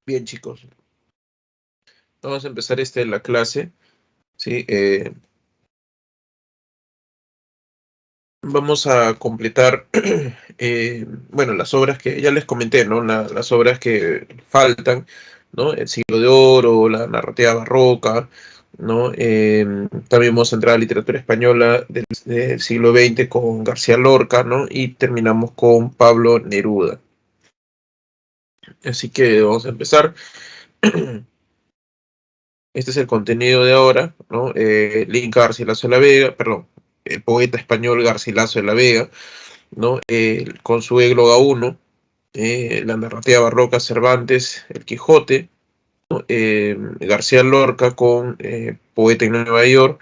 Bien, chicos, vamos a empezar la clase, ¿sí? Vamos a completar, bueno, las obras que ya les comenté, ¿no? Las obras que faltan, ¿no? El siglo de oro, la narrativa barroca, ¿no? También vamos a entrar a literatura española del siglo XX con García Lorca, ¿no? Y terminamos con Pablo Neruda. Así que vamos a empezar. Este es el contenido de ahora, ¿no? Link Garcilaso de la Vega, perdón, el poeta español Garcilaso de la Vega, ¿no? Con su égloga 1, la narrativa barroca Cervantes, el Quijote, ¿no? García Lorca con Poeta en Nueva York,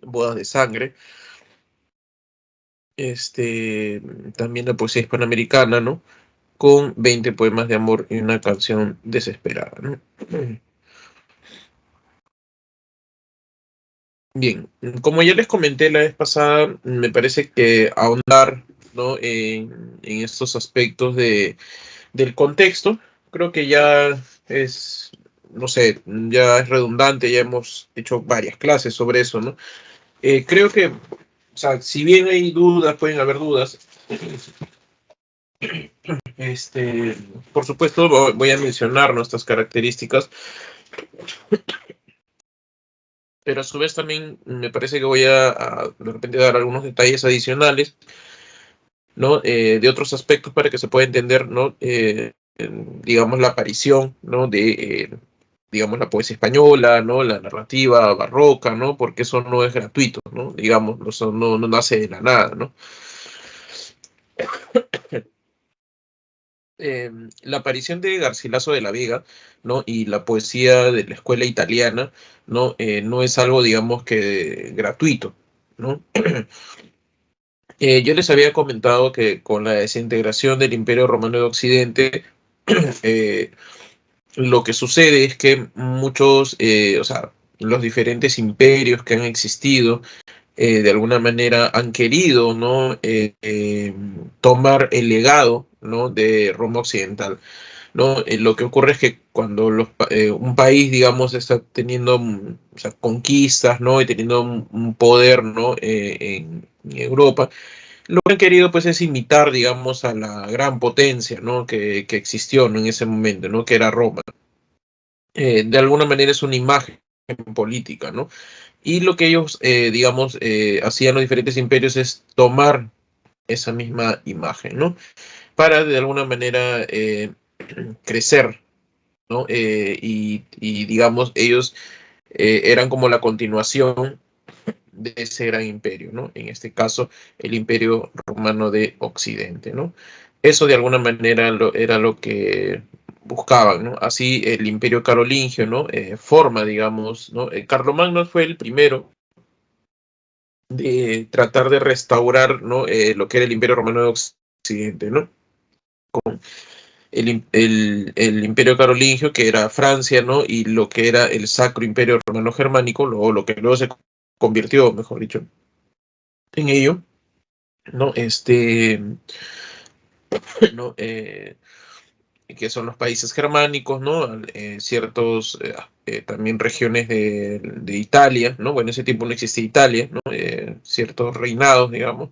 Bodas de Sangre, también la poesía hispanoamericana, ¿no? Con 20 poemas de amor y una canción desesperada, ¿no? Bien, como ya les comenté la vez pasada, me parece que ahondar, ¿no? en estos aspectos del contexto, creo que ya es, no sé, ya es redundante, ya hemos hecho varias clases sobre eso, ¿no? Creo que, o sea, si bien hay dudas, pueden haber dudas, este, por supuesto voy a mencionar nuestras características, pero a su vez también me parece que voy a de repente dar algunos detalles adicionales, ¿no? De otros aspectos para que se pueda entender, ¿no? Digamos, la aparición, ¿no? digamos, la poesía española, ¿no? La narrativa barroca, ¿no? Porque eso no es gratuito, ¿no? Digamos, eso no nace de la nada, ¿no? La aparición de Garcilaso de la Vega, ¿no? Y la poesía de la escuela italiana, ¿no? No es algo, digamos, que gratuito, ¿no? Yo les había comentado que con la desintegración del Imperio Romano de Occidente, eh, lo que sucede es que muchos, o sea, los diferentes imperios que han existido, de alguna manera han querido, ¿no? Tomar el legado, ¿no? De Roma Occidental, ¿no? Lo que ocurre es que cuando un país, digamos, está teniendo, o sea, conquistas, ¿no? Y teniendo un poder, ¿no? En Europa, lo que han querido pues es imitar, digamos, a la gran potencia, ¿no? que existió, ¿no? En ese momento, ¿no? Que era Roma. De alguna manera es una imagen política, ¿no? Y lo que ellos, digamos, hacían los diferentes imperios es tomar esa misma imagen, ¿no? Para de alguna manera crecer, ¿no? Digamos, ellos eran como la continuación de ese gran imperio, ¿no? En este caso, el Imperio Romano de Occidente, ¿no? Eso de alguna manera era lo que buscaban, ¿no? Así el Imperio Carolingio, ¿no? Forma, digamos, ¿no? Carlomagno fue el primero de tratar de restaurar, ¿no? Lo que era el Imperio Romano de Occidente, ¿no? El Imperio Carolingio, que era Francia, ¿no? Y lo que era el Sacro Imperio Romano Germánico, lo que luego se convirtió, mejor dicho, en ello, ¿no? ¿No? Que son los países germánicos, ¿no? Ciertos, también regiones de Italia, ¿no? Bueno, en ese tiempo no existía Italia, ¿no? Ciertos reinados, digamos,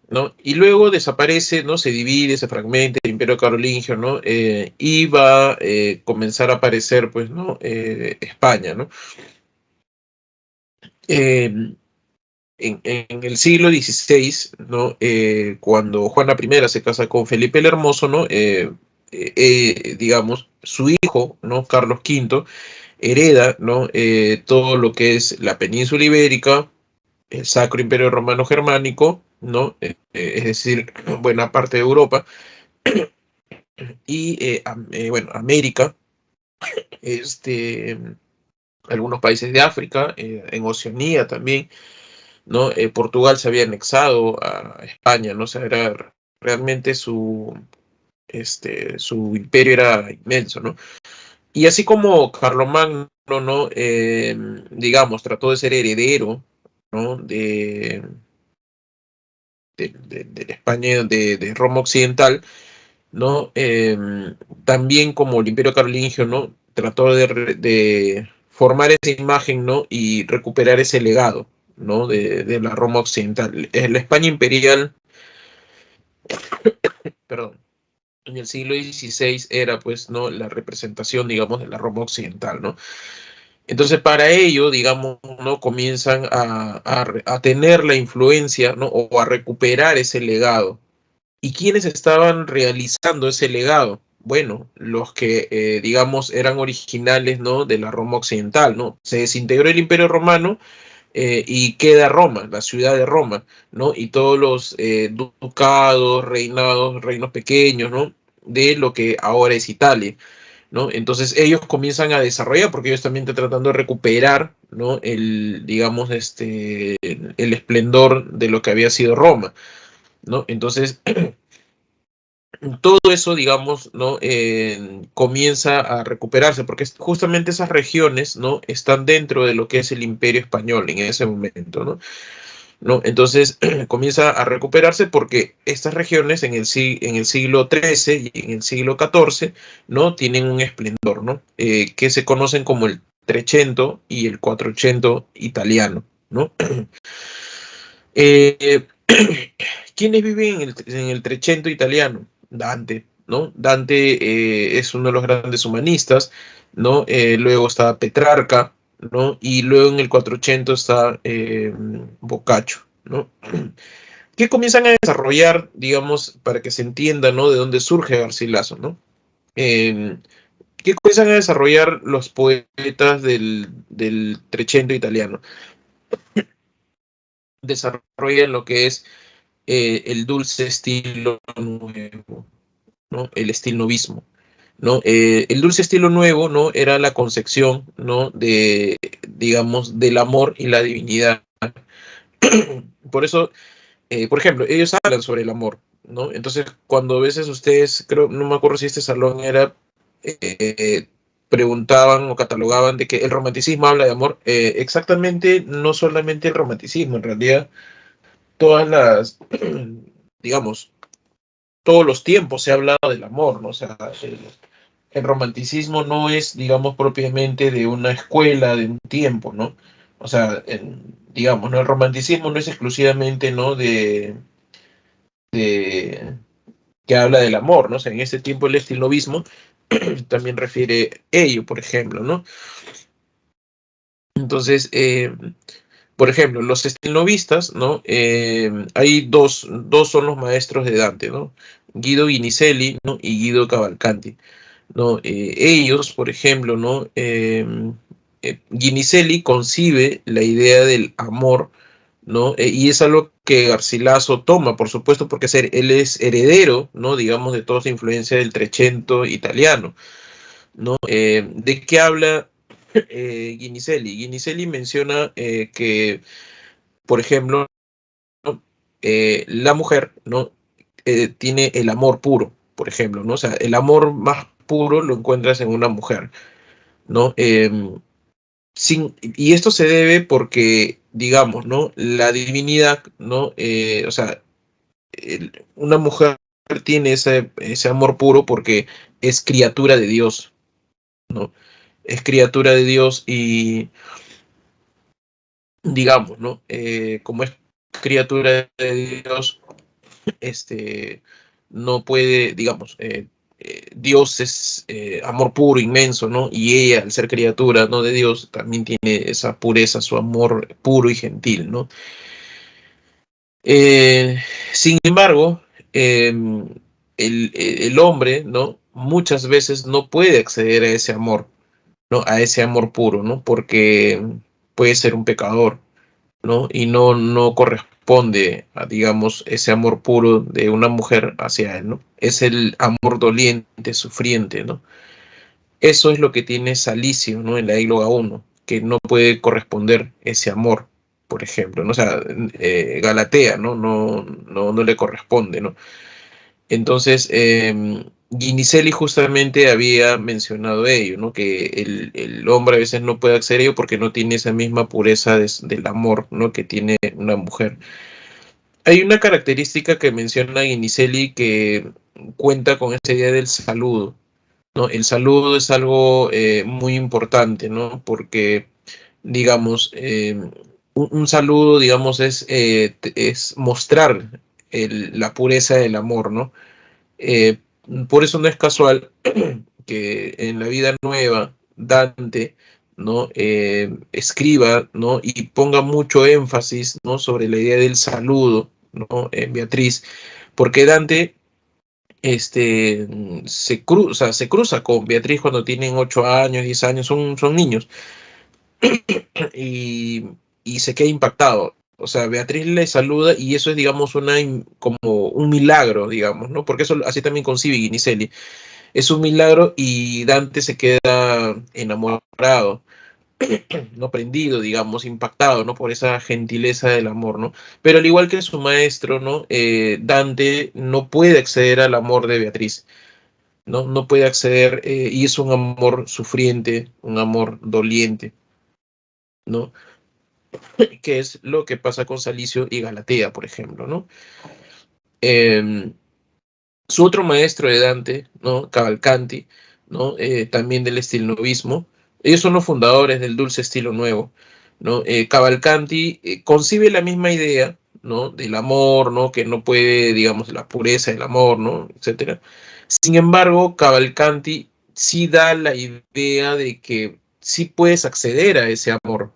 ¿no? Y luego desaparece, ¿no? Se divide, se fragmenta el Imperio Carolingio, ¿no? Y va a comenzar a aparecer, pues, ¿no? España, ¿no? Eh, en el siglo XVI, ¿no? Cuando Juana I se casa con Felipe el Hermoso, ¿no? Digamos, su hijo, ¿no? Carlos V, hereda, ¿no? Todo lo que es la península ibérica, el Sacro Imperio Romano Germánico, ¿no? Es decir, buena parte de Europa, y, bueno, América, algunos países de África, en Oceanía también, ¿no? Portugal se había anexado a España, ¿no? O sea, era realmente su imperio era inmenso, ¿no? Y así como Carlomagno, ¿no? Digamos, trató de ser heredero, ¿no? De la España de Roma Occidental, ¿no? También como el Imperio Carolingio, ¿no? Trató de formar esa imagen, ¿no? Y recuperar ese legado, ¿no? De la Roma occidental. La España imperial, perdón, en el siglo XVI era, pues, ¿no? La representación, digamos, de la Roma occidental, ¿no? Entonces, para ello, digamos, ¿no? Comienzan a tener la influencia, ¿no? O a recuperar ese legado. ¿Y quiénes estaban realizando ese legado? Bueno, los que, digamos, eran originales, ¿no? De la Roma occidental, ¿no? Se desintegró el Imperio Romano, y queda Roma, la ciudad de Roma, ¿no? Y todos los ducados, reinados, reinos pequeños, ¿no? De lo que ahora es Italia, ¿no? Entonces ellos comienzan a desarrollar, porque ellos también están tratando de recuperar, ¿no? El, digamos, el esplendor de lo que había sido Roma, ¿no? Entonces, todo eso, digamos, ¿no? Comienza a recuperarse, porque justamente esas regiones, ¿no? Están dentro de lo que es el Imperio Español en ese momento, ¿no? ¿No? Entonces comienza a recuperarse porque estas regiones en el siglo XIII y en el siglo XIV, ¿no? Tienen un esplendor, ¿no? Que se conocen como el Trecento y el Quattrocento italiano, ¿no? Eh, ¿Quiénes viven en el Trecento italiano? Dante, ¿no? Dante es uno de los grandes humanistas, ¿no? Luego está Petrarca, ¿no? Y luego en el Quattrocento está Boccaccio, ¿no? Que comienzan a desarrollar, digamos, para que se entienda, ¿no? De dónde surge Garcilaso, ¿no? Eh, ¿Qué comienzan a desarrollar los poetas del Trecento italiano? Desarrollan lo que es el dulce estilo nuevo, ¿no? El estilo novismo, ¿no? El dulce estilo nuevo, ¿no? Era la concepción, ¿no? De, digamos, del amor y la divinidad. Por eso, por ejemplo, ellos hablan sobre el amor, ¿no? Entonces, cuando a veces ustedes, creo, no me acuerdo si este salón era, eh, preguntaban o catalogaban de que el romanticismo habla de amor, exactamente, no solamente el romanticismo, en realidad, todas las, digamos, todos los tiempos se ha hablado del amor, ¿no? O sea, el romanticismo no es, digamos, propiamente de una escuela, de un tiempo, ¿no? O sea, digamos, ¿no? El romanticismo no es exclusivamente, ¿no? De que habla del amor, ¿no? O sea, en ese tiempo el estilnovismo también refiere ello, por ejemplo, ¿no? Entonces, por ejemplo, los estilnovistas, ¿no? Hay dos son los maestros de Dante, ¿no? Guido Guinizelli, ¿no? Y Guido Cavalcanti, ¿no? Ellos, por ejemplo, ¿no? Guinizelli concibe la idea del amor, ¿no? Y es algo que Garcilaso toma, por supuesto, porque él es heredero, ¿no? Digamos, de toda esa influencia del Trecento italiano, ¿no? ¿De qué habla Guinizelli? Guinizelli menciona que, por ejemplo, ¿no? La mujer, ¿no? Tiene el amor puro, por ejemplo, ¿no? O sea, el amor más puro lo encuentras en una mujer, ¿no? Y esto se debe porque, digamos, ¿no? La divinidad, ¿no? O sea, una mujer tiene ese amor puro porque es criatura de Dios, ¿no? Es criatura de Dios y, digamos, ¿no? Como es criatura de Dios, este, no puede, digamos, Dios es amor puro, inmenso, ¿no? Y ella, al ser criatura, ¿no? De Dios, también tiene esa pureza, su amor puro y gentil, ¿no? Eh, Sin embargo, el hombre, ¿no? Muchas veces no puede acceder a ese amor, ¿no? A ese amor puro, ¿no? Porque puede ser un pecador, ¿no? Y no corresponde a, digamos, ese amor puro de una mujer hacia él, ¿no? Es el amor doliente, sufriente, ¿no? Eso es lo que tiene Salicio, ¿no? En la Íloga 1, que no puede corresponder ese amor, por ejemplo, ¿no? O sea, Galatea, ¿no? No le corresponde, ¿no? Entonces, Guinizelli justamente había mencionado ello, ¿no? Que el hombre a veces no puede acceder a ello porque no tiene esa misma pureza del amor, ¿no? Que tiene una mujer. Hay una característica que menciona Guinizelli que cuenta con esta idea del saludo, ¿no? El saludo es algo muy importante, ¿no? Porque, digamos, un saludo, digamos, es mostrar la pureza del amor, ¿no? Eh, por eso no es casual que en la vida nueva Dante, ¿no? Escriba, ¿no? Y ponga mucho énfasis, ¿no? Sobre la idea del saludo, ¿no? En Beatriz, porque Dante se cruza con Beatriz cuando tienen 8 años, 10 años, son niños, y, y se queda impactado. O sea, Beatriz le saluda y eso es, digamos, como un milagro, digamos, ¿no? Porque eso así también concibe Guinizelli. Es un milagro y Dante se queda enamorado, no prendido, digamos, impactado, ¿no? Por esa gentileza del amor, ¿no? Pero al igual que su maestro, ¿no? Dante no puede acceder al amor de Beatriz, ¿no? No puede acceder y es un amor sufriente, un amor doliente, ¿no? Que es lo que pasa con Salicio y Galatea, por ejemplo, ¿no? Eh, Su otro maestro de Dante, ¿no? Cavalcanti, ¿no? También del estilnovismo. Ellos son los fundadores del dulce estilo nuevo, ¿no? Cavalcanti concibe la misma idea, ¿no? Del amor, ¿no? Que no puede, digamos, la pureza del amor, ¿no? Etcétera. Sin embargo, Cavalcanti sí da la idea de que sí puedes acceder a ese amor,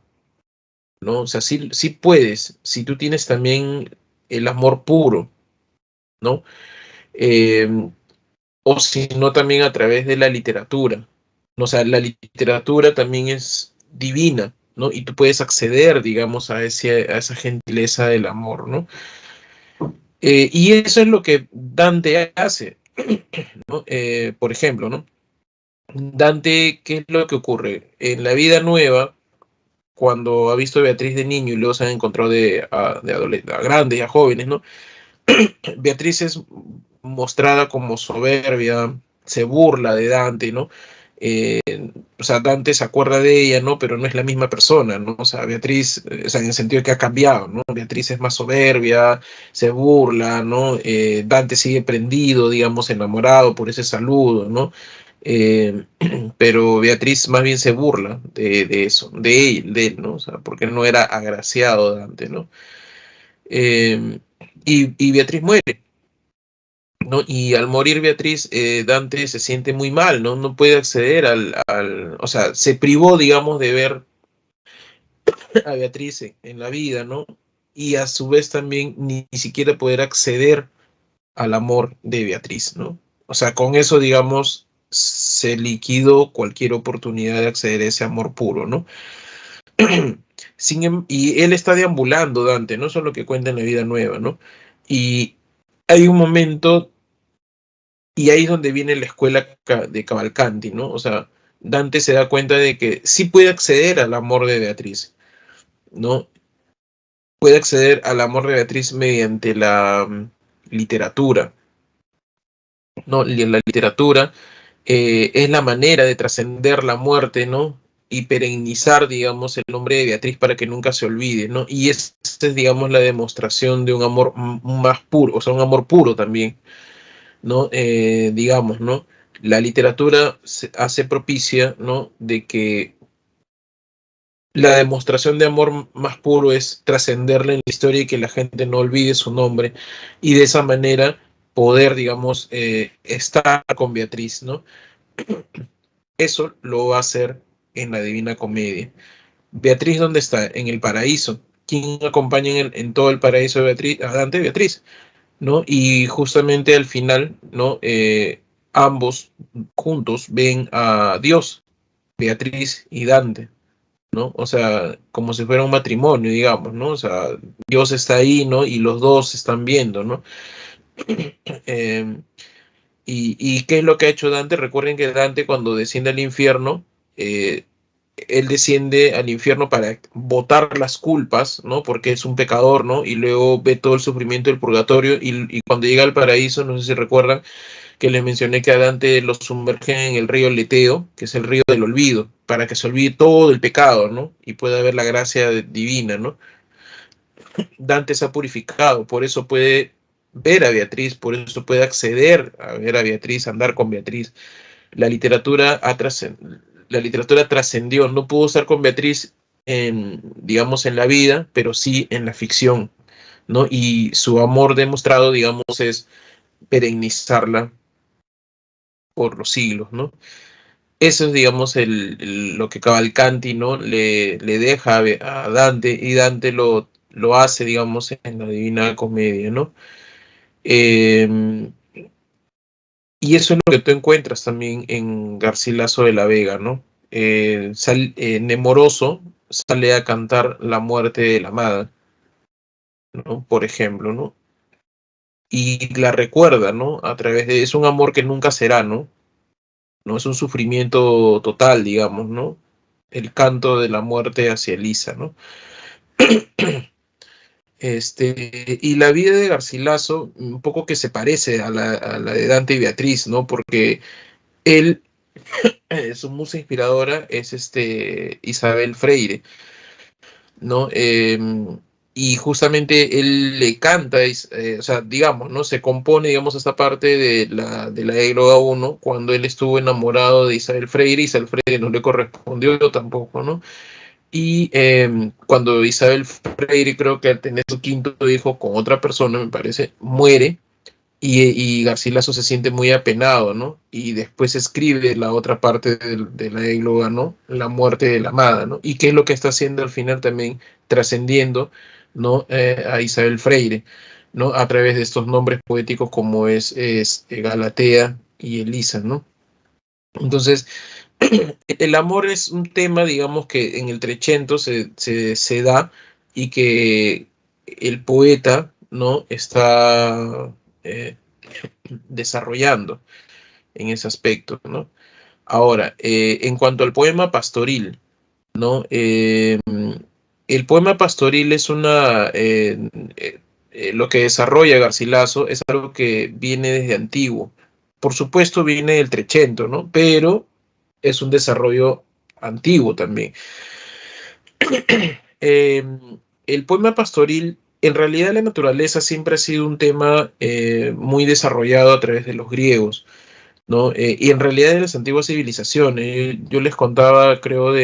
¿no? O sea, sí puedes, si tú tienes también el amor puro, ¿no? Eh, o si no también a través de la literatura. O sea, la literatura también es divina, ¿no? Y tú puedes acceder, digamos, a esa gentileza del amor, ¿no? Y eso es lo que Dante hace, ¿no? Por ejemplo, ¿no? Dante, ¿qué es lo que ocurre? En la vida nueva, cuando ha visto a Beatriz de niño y luego se han encontrado a grandes y a jóvenes, ¿no? Beatriz es mostrada como soberbia, se burla de Dante, ¿no? Eh, o sea, Dante se acuerda de ella, ¿no? Pero no es la misma persona, ¿no? O sea, Beatriz, o sea, en el sentido de que ha cambiado, ¿no? Beatriz es más soberbia, se burla, ¿no? Dante sigue prendido, digamos, enamorado por ese saludo, ¿no? Eh, pero Beatriz más bien se burla de eso, de él, ¿no? O sea, porque no era agraciado Dante, ¿no? Y Beatriz muere, ¿no? Y al morir Beatriz, Dante se siente muy mal, ¿no? No puede acceder o sea, se privó, digamos, de ver a Beatriz en la vida, ¿no? Y a su vez también ni siquiera poder acceder al amor de Beatriz, ¿no? O sea, con eso, digamos, se liquidó cualquier oportunidad de acceder a ese amor puro, ¿no? Y él está deambulando, Dante, no solo que cuenta en la vida nueva, ¿no? Y hay un momento y ahí es donde viene la escuela de Cavalcanti, ¿no? O sea, Dante se da cuenta de que sí puede acceder al amor de Beatriz, ¿no? Puede acceder al amor de Beatriz mediante la literatura, ¿no? Y en la literatura es la manera de trascender la muerte, ¿no? Y perennizar, digamos, el nombre de Beatriz para que nunca se olvide, ¿no? Y esa es, digamos, la demostración de un amor más puro, o sea, un amor puro también, ¿no? Digamos, ¿no? La literatura hace propicia, ¿no? De que la demostración de amor más puro es trascenderla en la historia y que la gente no olvide su nombre y de esa manera poder, digamos, estar con Beatriz, ¿no? Eso lo va a hacer en la Divina Comedia. Beatriz, ¿dónde está? En el paraíso. ¿Quién acompaña en todo el paraíso de Beatriz? A Dante, Beatriz. ¿No? Y justamente al final, ¿no? Ambos juntos ven a Dios, Beatriz y Dante, ¿no? O sea, como si fuera un matrimonio, digamos, ¿no? O sea, Dios está ahí, ¿no? Y los dos se están viendo, ¿no? Eh, y qué es lo que ha hecho Dante? Recuerden que Dante cuando desciende al infierno, eh, él desciende al infierno para botar las culpas, ¿no? Porque es un pecador, ¿no? Y luego ve todo el sufrimiento del purgatorio y cuando llega al paraíso, no sé si recuerdan, que les mencioné que a Dante lo sumergen en el río Leteo, que es el río del olvido, para que se olvide todo el pecado, ¿no? Y pueda ver la gracia divina, ¿no? Dante se ha purificado, por eso puede ver a Beatriz, por eso puede acceder a ver a Beatriz, andar con Beatriz. La literatura trascendió, no pudo estar con Beatriz digamos, en la vida, pero sí en la ficción, ¿no? Y su amor demostrado, digamos, es perennizarla por los siglos, ¿no? Eso es, digamos, lo que Cavalcanti, ¿no? Le deja a Dante, y Dante lo hace, digamos, en la Divina Comedia, ¿no? Eh, y eso es lo que tú encuentras también en Garcilaso de la Vega, ¿no? Nemoroso sale a cantar la muerte de la amada, ¿no? Por ejemplo, ¿no? Y la recuerda, ¿no? A través de... Es un amor que nunca será, ¿no? No es un sufrimiento total, digamos, ¿no? El canto de la muerte hacia Elisa, ¿no? Y la vida de Garcilaso, un poco que se parece a la de Dante y Beatriz, ¿no? Porque él, su musa inspiradora es Isabel Freire, ¿no? Y justamente él le canta, o sea, digamos, ¿no? Se compone, digamos, esta parte de la Égloga 1 cuando él estuvo enamorado de Isabel Freire. Isabel Freire no le correspondió tampoco, ¿no? Y cuando Isabel Freire, creo que al tener su quinto hijo con otra persona, me parece, muere, y Garcilaso se siente muy apenado, ¿no? Y después escribe la otra parte de la égloga, ¿no? La muerte de la amada, ¿no? Y qué es lo que está haciendo al final también, trascendiendo, ¿no? A Isabel Freire, ¿no? A través de estos nombres poéticos como es Galatea y Elisa, ¿no? Entonces, el amor es un tema, digamos, que en el Trecento se da, y que el poeta, ¿no? Está eh, desarrollando en ese aspecto, ¿no? Ahora, en cuanto al poema pastoril, ¿no? El poema pastoril es lo que desarrolla Garcilaso es algo que viene desde antiguo. Por supuesto viene del Trecento, ¿no? Pero es un desarrollo antiguo también. Eh, el poema pastoril, en realidad la naturaleza siempre ha sido un tema muy desarrollado a través de los griegos, ¿no? Y en realidad de las antiguas civilizaciones. Yo les contaba, creo,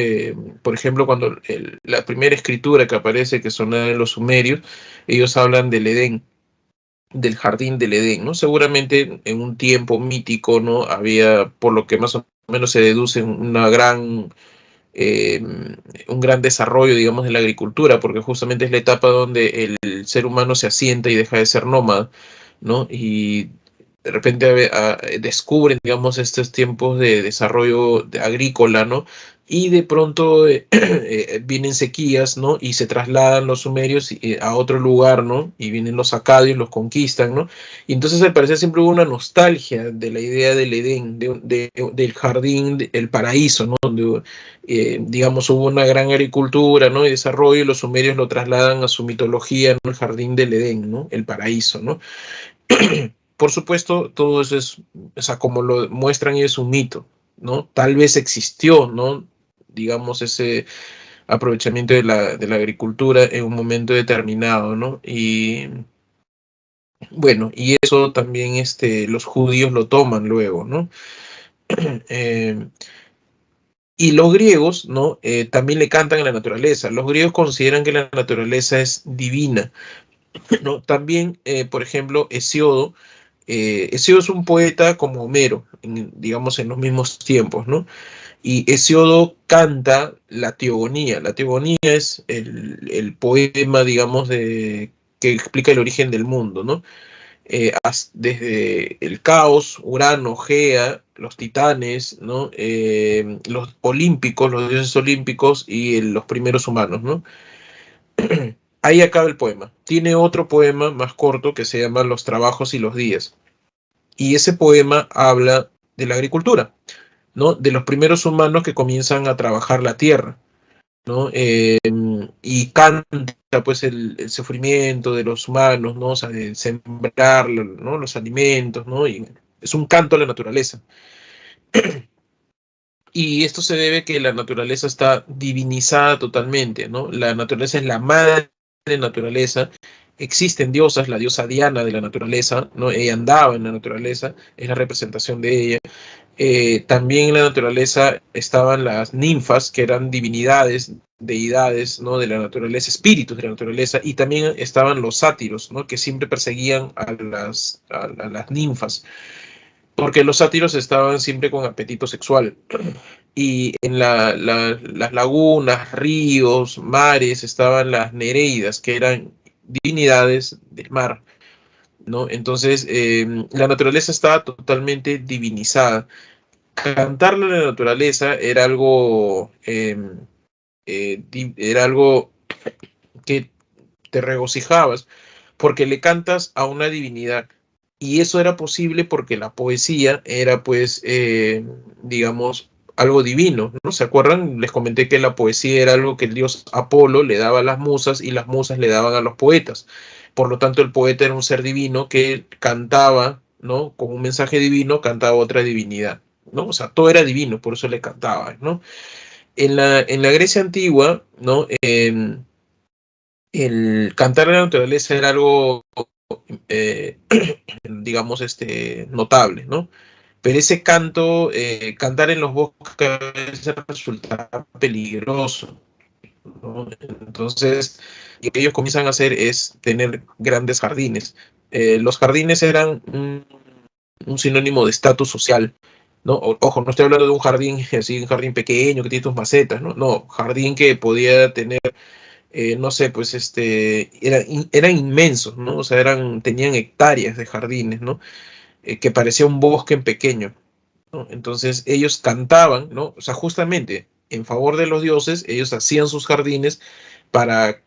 por ejemplo, cuando la primera escritura que aparece, que son la de los sumerios, ellos hablan del Edén, del jardín del Edén, ¿no? Seguramente en un tiempo mítico, ¿no? Había, por lo que más o menos se deduce, eh, un gran desarrollo, digamos, de la agricultura, porque justamente es la etapa donde el ser humano se asienta y deja de ser nómada, ¿no? Y de repente descubren, digamos, estos tiempos de desarrollo agrícola, ¿no? Y de pronto vienen sequías, ¿no? Y se trasladan los sumerios a otro lugar, ¿no? Y vienen los acadios, los conquistan, ¿no? Y entonces al parecer siempre hubo una nostalgia de la idea del Edén, del jardín, el paraíso, ¿no? Donde, digamos, hubo una gran agricultura, ¿no? Y desarrollo, y los sumerios lo trasladan a su mitología, ¿no? El jardín del Edén, ¿no? El paraíso, ¿no? Por supuesto, todo eso es, o sea, como lo muestran, es un mito, ¿no? Tal vez existió, ¿no? Digamos, ese aprovechamiento de la agricultura en un momento determinado, ¿no? Y bueno, y eso también los judíos lo toman luego, ¿no? Eh, y los griegos, ¿no? También le cantan a la naturaleza. Los griegos consideran que la naturaleza es divina, ¿no? También, por ejemplo, Hesíodo es un poeta como Homero, digamos, en los mismos tiempos, ¿no? Y Hesíodo canta la teogonía. La teogonía es el poema, digamos, que explica el origen del mundo, ¿no? Desde el caos, Urano, Gea, los titanes, ¿no? Los olímpicos, los dioses olímpicos y los primeros humanos, ¿no? Ahí acaba el poema. Tiene otro poema más corto que se llama Los trabajos y los días. Y ese poema habla de la agricultura, ¿no? De los primeros humanos que comienzan a trabajar la tierra, ¿no? Y canta, pues, el sufrimiento de los humanos, ¿no? O sea, de sembrar, ¿no? Los alimentos, ¿no? Y es un canto a la naturaleza. Y esto se debe a que la naturaleza está divinizada totalmente, ¿no? La naturaleza es la madre de naturaleza, existen diosas, la diosa Diana de la naturaleza, ¿no? Ella andaba en la naturaleza, es la representación de ella. También en la naturaleza estaban las ninfas, que eran divinidades, deidades, ¿no? De la naturaleza, espíritus de la naturaleza, y también estaban los sátiros, ¿no? Que siempre perseguían a las ninfas, porque los sátiros estaban siempre con apetito sexual. Y en las lagunas, ríos, mares, estaban las nereidas, que eran divinidades del mar, ¿no? Entonces, la naturaleza estaba totalmente divinizada. Cantarle a la naturaleza era algo que te regocijabas, porque le cantas a una divinidad. Y eso era posible porque la poesía era, pues, digamos, algo divino, ¿no? ¿Se acuerdan? Les comenté que la poesía era algo que el dios Apolo le daba a las musas y las musas le daban a los poetas. Por lo tanto, el poeta era un ser divino que cantaba, ¿no? Con un mensaje divino, cantaba otra divinidad, ¿no? O sea, todo era divino, por eso le cantaba, ¿no? En la Grecia antigua, ¿no? El cantar a la naturaleza era algo, eh, digamos, notable, ¿no? Pero ese canto, cantar en los bosques a veces resulta peligroso, ¿no? Entonces, lo que ellos comienzan a hacer es tener grandes jardines. Los jardines eran un sinónimo de estatus social, ¿no? Ojo, no estoy hablando de un jardín así, un jardín pequeño que tiene tus macetas, ¿no? No, jardín que podía tener, no sé, pues eran inmensos, ¿no? O sea, tenían hectáreas de jardines, ¿no? Que parecía un bosque en pequeño, ¿no? Entonces ellos cantaban, ¿no? O sea, justamente en favor de los dioses, ellos hacían sus jardines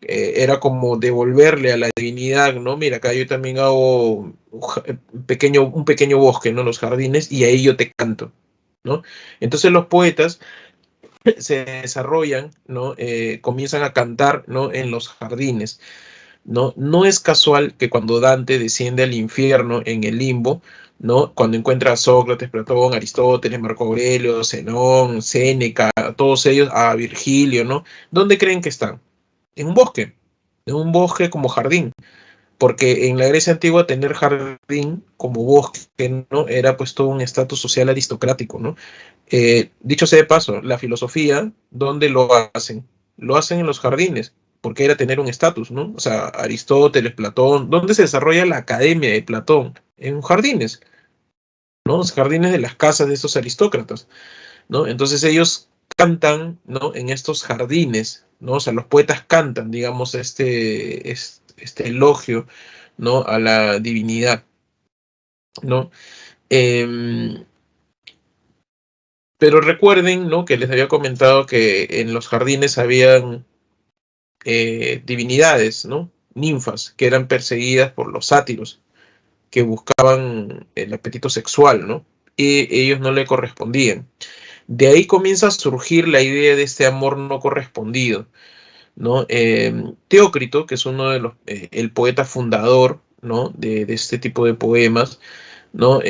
era como devolverle a la divinidad, ¿no? Mira, acá yo también hago un pequeño bosque, ¿no? Los jardines, y ahí yo te canto, ¿no? Entonces los poetas se desarrollan, ¿no? Comienzan a cantar, ¿no? En los jardines, ¿no? No es casual que cuando Dante desciende al infierno en el limbo, ¿no? Cuando encuentra a Sócrates, Platón, Aristóteles, Marco Aurelio, Zenón, Séneca, todos ellos, a Virgilio, ¿no? ¿Dónde creen que están? En un bosque como jardín, porque en la Grecia antigua tener jardín como bosque, ¿no? Era pues todo un estatus social aristocrático, ¿no? Dicho sea de paso, la filosofía, ¿dónde lo hacen? Lo hacen en los jardines, porque era tener un estatus, ¿no? O sea, Aristóteles, Platón, ¿dónde se desarrolla la academia de Platón? En jardines, ¿no? Los jardines de las casas de estos aristócratas, ¿no? Entonces ellos cantan, ¿no? En estos jardines, ¿no? O sea, los poetas cantan, digamos, este elogio, ¿no? A la divinidad, ¿no? Em, pero recuerden, ¿no? Que les había comentado que en los jardines habían divinidades, ¿no? Ninfas, que eran perseguidas por los sátiros, que buscaban el apetito sexual, ¿no? Y ellos no le correspondían. De ahí comienza a surgir la idea de este amor no correspondido, ¿no? Teócrito, que es uno de el poeta fundador, ¿no? De este tipo de poemas, ¿no?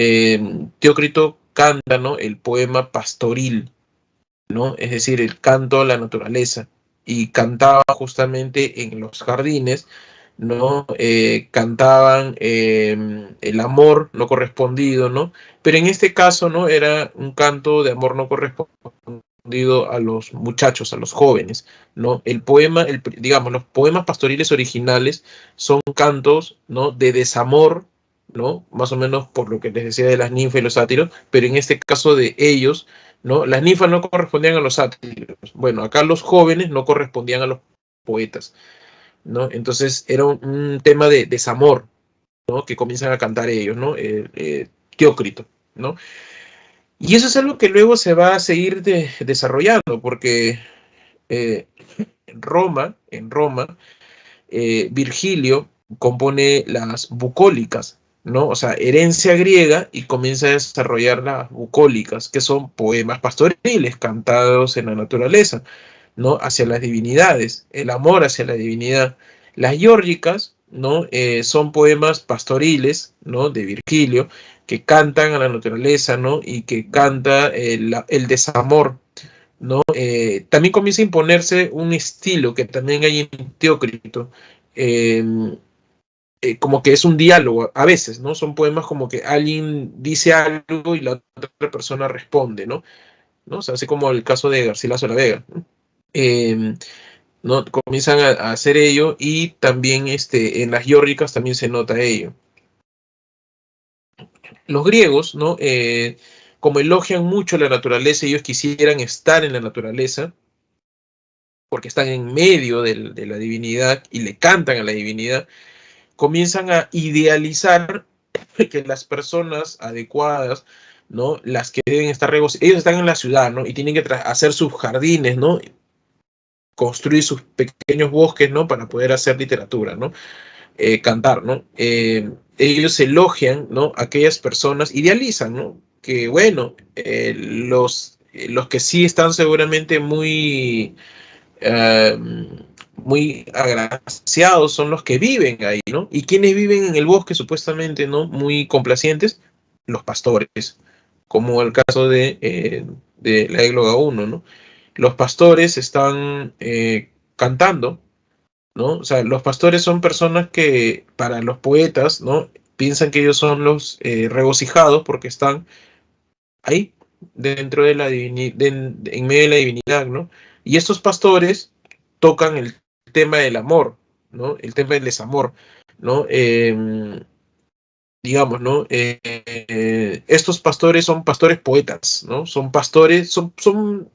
Teócrito canta, ¿no? El poema pastoril, ¿no? Es decir, el canto a la naturaleza, y cantaba justamente en los jardines, ¿no? Cantaban el amor no correspondido, ¿no? Pero en este caso, ¿no? Era un canto de amor no correspondido a los muchachos, a los jóvenes, ¿no? El poema, digamos, los poemas pastoriles originales son cantos, ¿no? De desamor, ¿no? Más o menos por lo que les decía de las ninfas y los sátiros, pero en este caso de ellos, ¿no? Las ninfas no correspondían a los sátiros. Bueno, acá los jóvenes no correspondían a los poetas, ¿no? Entonces era un tema de desamor, ¿no? Que comienzan a cantar ellos, ¿no? Teócrito, ¿no? Y eso es algo que luego se va a seguir desarrollando, porque eh, en Roma, Virgilio compone las bucólicas, ¿no? O sea, herencia griega, y comienza a desarrollar las bucólicas, que son poemas pastoriles cantados en la naturaleza, ¿no? Hacia las divinidades, el amor hacia la divinidad. Las geórgicas, ¿no? Son poemas pastoriles, ¿no? De Virgilio, que cantan a la naturaleza, ¿no? Y que canta el desamor, ¿no? También comienza a imponerse un estilo que también hay en Teócrito, como que es un diálogo a veces, ¿no? Son poemas como que alguien dice algo y la otra persona responde, ¿no? ¿No? O sea, así como el caso de Garcilaso de la Vega, ¿no? Eh, ¿No? Comienzan a hacer ello y también en las yórricas también se nota ello. Los griegos, ¿no? Como elogian mucho la naturaleza, ellos quisieran estar en la naturaleza porque están en medio de la divinidad y le cantan a la divinidad, comienzan a idealizar que las personas adecuadas, ¿no? Las que deben estar regocijadas, ellos están en la ciudad, ¿no? Y tienen que hacer sus jardines, ¿no? Construir sus pequeños bosques, ¿no? Para poder hacer literatura, ¿no? Cantar, ¿no? Ellos elogian, ¿no? Aquellas personas, idealizan, ¿no? Que bueno, los que sí están seguramente eh, muy agraciados son los que viven ahí, ¿no? Y quienes viven en el bosque supuestamente, ¿no? Muy complacientes, los pastores, como el caso de la égloga 1, ¿no? Los pastores están cantando, ¿no? O sea, los pastores son personas que para los poetas, ¿no? Piensan que ellos son los regocijados porque están ahí, dentro de la divinidad, en medio de la divinidad, ¿no? Y estos pastores tocan el tema del amor, ¿no? El tema del desamor, ¿no? Digamos, ¿no? Estos pastores son pastores poetas, ¿no? Son pastores, son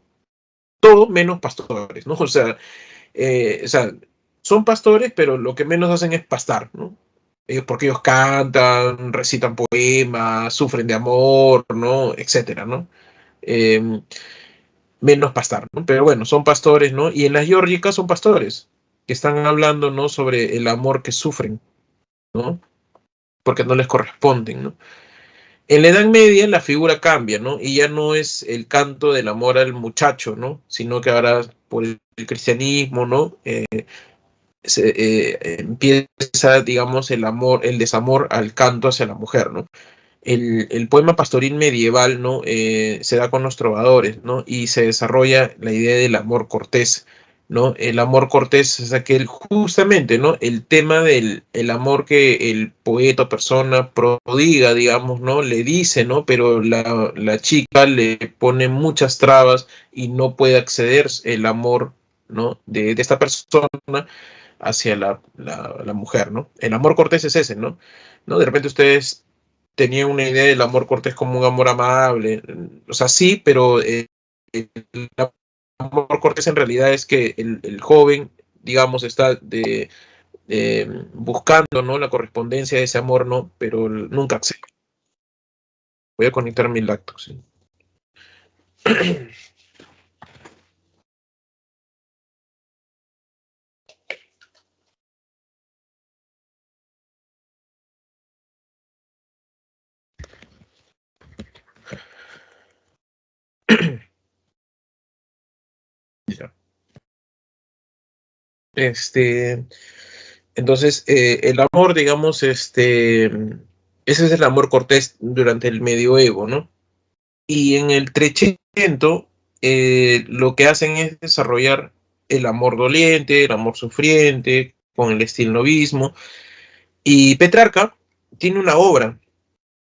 todo menos pastores, ¿no? O sea, son pastores, pero lo que menos hacen es pastar, ¿no? Porque ellos cantan, recitan poemas, sufren de amor, ¿no? Etcétera, ¿no? Eh, Menos pastar, ¿no? Pero bueno, son pastores, ¿no? Y en las yórricas son pastores que están hablando, ¿no? Sobre el amor que sufren, ¿no? Porque no les corresponden, ¿no? En la Edad Media la figura cambia, ¿no? Y ya no es el canto del amor al muchacho, ¿no? Sino que ahora por el cristianismo, ¿no? Empieza, digamos, el amor, el desamor al canto hacia la mujer, ¿no? El poema pastoril medieval, ¿no? Se da con los trovadores, ¿no? Y se desarrolla la idea del amor cortés, ¿no? El amor cortés es aquel, justamente, ¿no? El tema del el amor que el poeta o persona prodiga, digamos, ¿no? Le dice, ¿no? Pero la chica le pone muchas trabas y no puede acceder el amor, ¿no? De esta persona hacia la mujer, ¿no? El amor cortés es ese, ¿no? ¿No? De repente ustedes tenían una idea del amor cortés como un amor amable, o sea, sí, pero el amor cortés en realidad es que el joven, digamos, está buscando, ¿no? La correspondencia de ese amor, ¿no? Pero nunca accede. Voy a conectar mi laptop, sí. Ya. Este, entonces, el amor, digamos, ese es el amor cortés durante el medioevo, ¿no? Y en el Trecento lo que hacen es desarrollar el amor doliente, el amor sufriente, con el estilnovismo. Y Petrarca tiene una obra,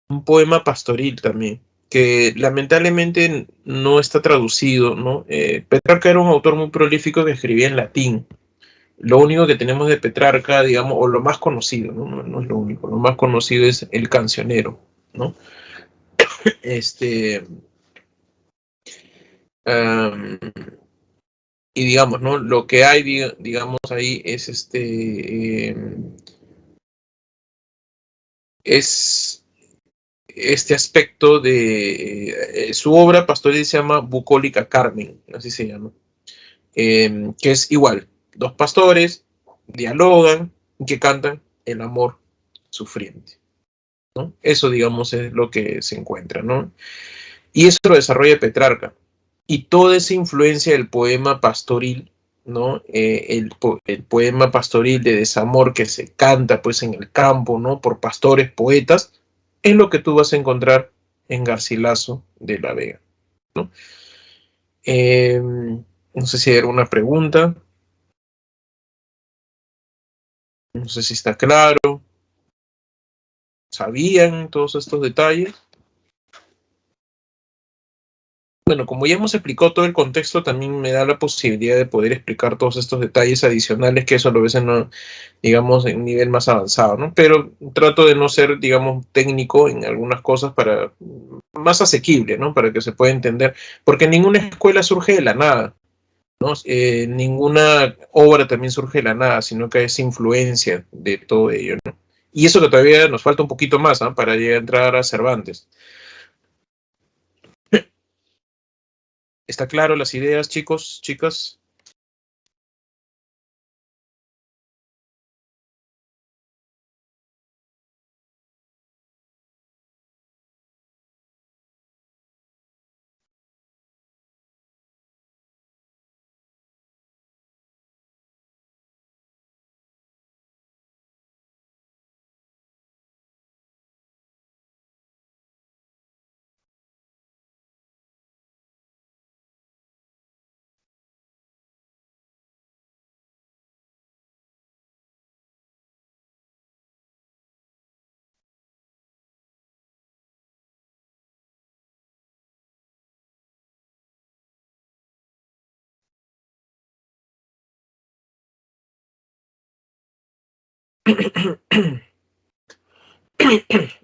un poema pastoril también, que lamentablemente no está traducido, ¿no? Petrarca era un autor muy prolífico que escribía en latín. Lo único que tenemos de Petrarca, digamos, o lo más conocido, ¿no? No es lo único, lo más conocido es El Cancionero, ¿no? Este, um, y digamos, ¿no? Lo que hay, digamos, ahí es es este aspecto de su obra pastoril se llama Bucólica Carmen, así se llama, que es igual, dos pastores dialogan y que cantan el amor sufriente, ¿no? Eso, digamos, es lo que se encuentra, ¿no? Y eso lo desarrolla Petrarca. Y toda esa influencia del poema pastoril, ¿no? El poema pastoril de desamor que se canta pues en el campo, ¿no? Por pastores, poetas, es lo que tú vas a encontrar en Garcilaso de la Vega, ¿no? No sé si hay alguna pregunta. No sé si está claro. ¿Sabían todos estos detalles? Bueno, como ya hemos explicado todo el contexto, también me da la posibilidad de poder explicar todos estos detalles adicionales que eso lo ves digamos, en un nivel más avanzado, ¿no? Pero trato de no ser, digamos, técnico en algunas cosas para más asequible, ¿no? Para que se pueda entender, porque ninguna escuela surge de la nada, ¿no? Ninguna obra también surge de la nada, sino que es influencia de todo ello, ¿no? Y eso que todavía nos falta un poquito más, ¿no? Para llegar a entrar a Cervantes. ¿Está claro las ideas, chicos, chicas?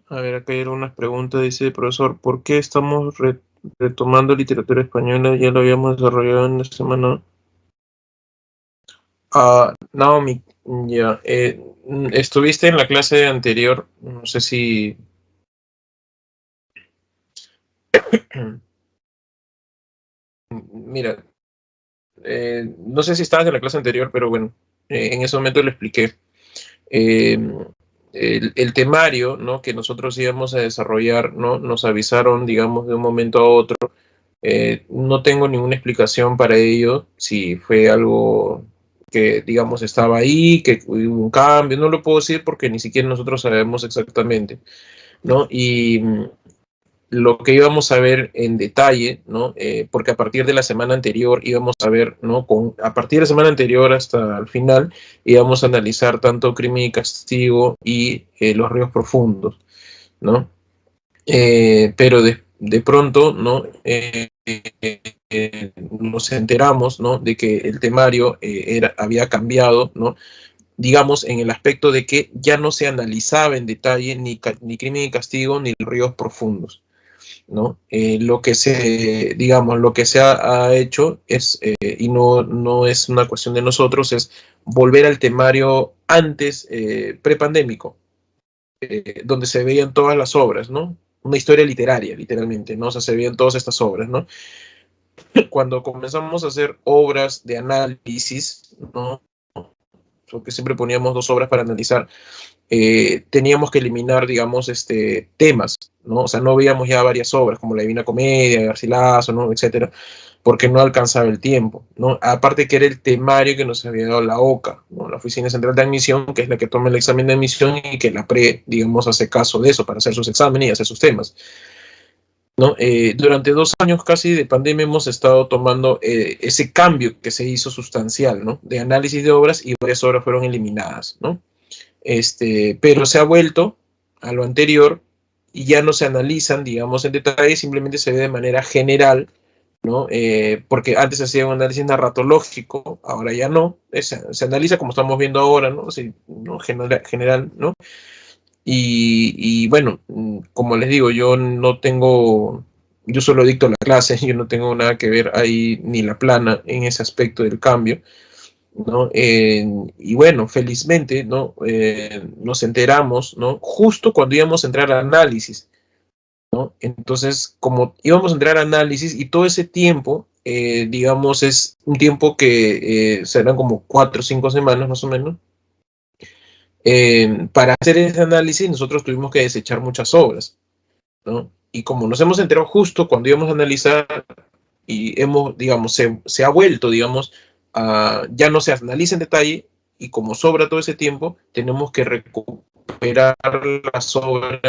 A ver, acá hay unas preguntas. Dice, profesor, ¿por qué estamos retomando literatura española? Ya lo habíamos desarrollado en la semana. Naomi, ya. Estuviste en la clase anterior. No sé si. Mira, no sé si estabas en la clase anterior, pero bueno, en ese momento lo expliqué. Eh, el temario, ¿no? Que nosotros íbamos a desarrollar, ¿no? Nos avisaron, digamos, de un momento a otro. No tengo ninguna explicación para ello, si fue algo que, digamos, estaba ahí, que hubo un cambio, no lo puedo decir porque ni siquiera nosotros sabemos exactamente, ¿no? Y lo que íbamos a ver en detalle, ¿no? Porque a partir de la semana anterior íbamos a ver, ¿no? A partir de la semana anterior hasta el final íbamos a analizar tanto crimen y castigo y los ríos profundos, ¿no? Pero de pronto, ¿no? Nos enteramos, ¿no? De que el temario había cambiado, ¿no? Digamos, en el aspecto de que ya no se analizaba en detalle ni crimen y castigo ni ríos profundos, ¿no? Lo que digamos, lo que se ha hecho es, y no es una cuestión de nosotros, es volver al temario antes, prepandémico, donde se veían todas las obras, ¿no? Una historia literaria, literalmente, ¿no? O sea, se veían todas estas obras, ¿no? Cuando comenzamos a hacer obras de análisis, ¿no? Porque siempre poníamos dos obras para analizar, teníamos que eliminar, digamos, temas, ¿no? O sea, no veíamos ya varias obras, como La Divina Comedia, Garcilaso, ¿no? Etcétera, porque no alcanzaba el tiempo, ¿no? Aparte que era el temario que nos había dado la OCA, ¿no? La Oficina Central de Admisión, que es la que toma el examen de admisión y que la PRE, digamos, hace caso de eso para hacer sus exámenes y hacer sus temas, ¿no? Durante 2 años casi de pandemia hemos estado tomando ese cambio que se hizo sustancial, ¿no? De análisis de obras, y varias obras fueron eliminadas, ¿no? Pero se ha vuelto a lo anterior y ya no se analizan, digamos, en detalle, simplemente se ve de manera general, ¿no? Porque antes se hacía un análisis narratológico, ahora ya no, se analiza como estamos viendo ahora, ¿no? Sí, ¿no? General, ¿no? Y bueno, como les digo, yo solo dicto la clase, yo no tengo nada que ver ahí ni la plana en ese aspecto del cambio, ¿no? Y bueno, felizmente, ¿no? Nos enteramos, ¿no? Justo cuando íbamos a entrar al análisis, ¿no? Entonces, como íbamos a entrar al análisis y todo ese tiempo, digamos, es un tiempo que serán como 4 o 5 semanas más o menos. Para hacer ese análisis nosotros tuvimos que desechar muchas obras, ¿no? Y como nos hemos enterado justo cuando íbamos a analizar y digamos, se ha vuelto, digamos, ya no se analiza en detalle, y como sobra todo ese tiempo, tenemos que recuperar las obras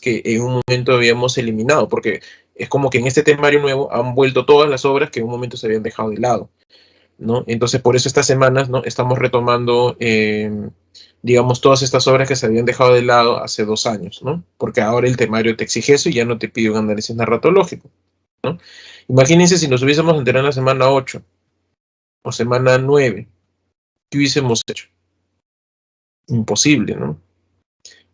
que en un momento habíamos eliminado, porque es como que en este temario nuevo han vuelto todas las obras que en un momento se habían dejado de lado, ¿no? Entonces, por eso estas semanas, ¿no? Estamos retomando digamos, todas estas obras que se habían dejado de lado hace 2 años, ¿no? Porque ahora el temario te exige eso y ya no te pide un análisis narratológico, ¿no? Imagínense si nos hubiésemos enterado en la semana 8 o semana 9, ¿qué hubiésemos hecho? Imposible, ¿no?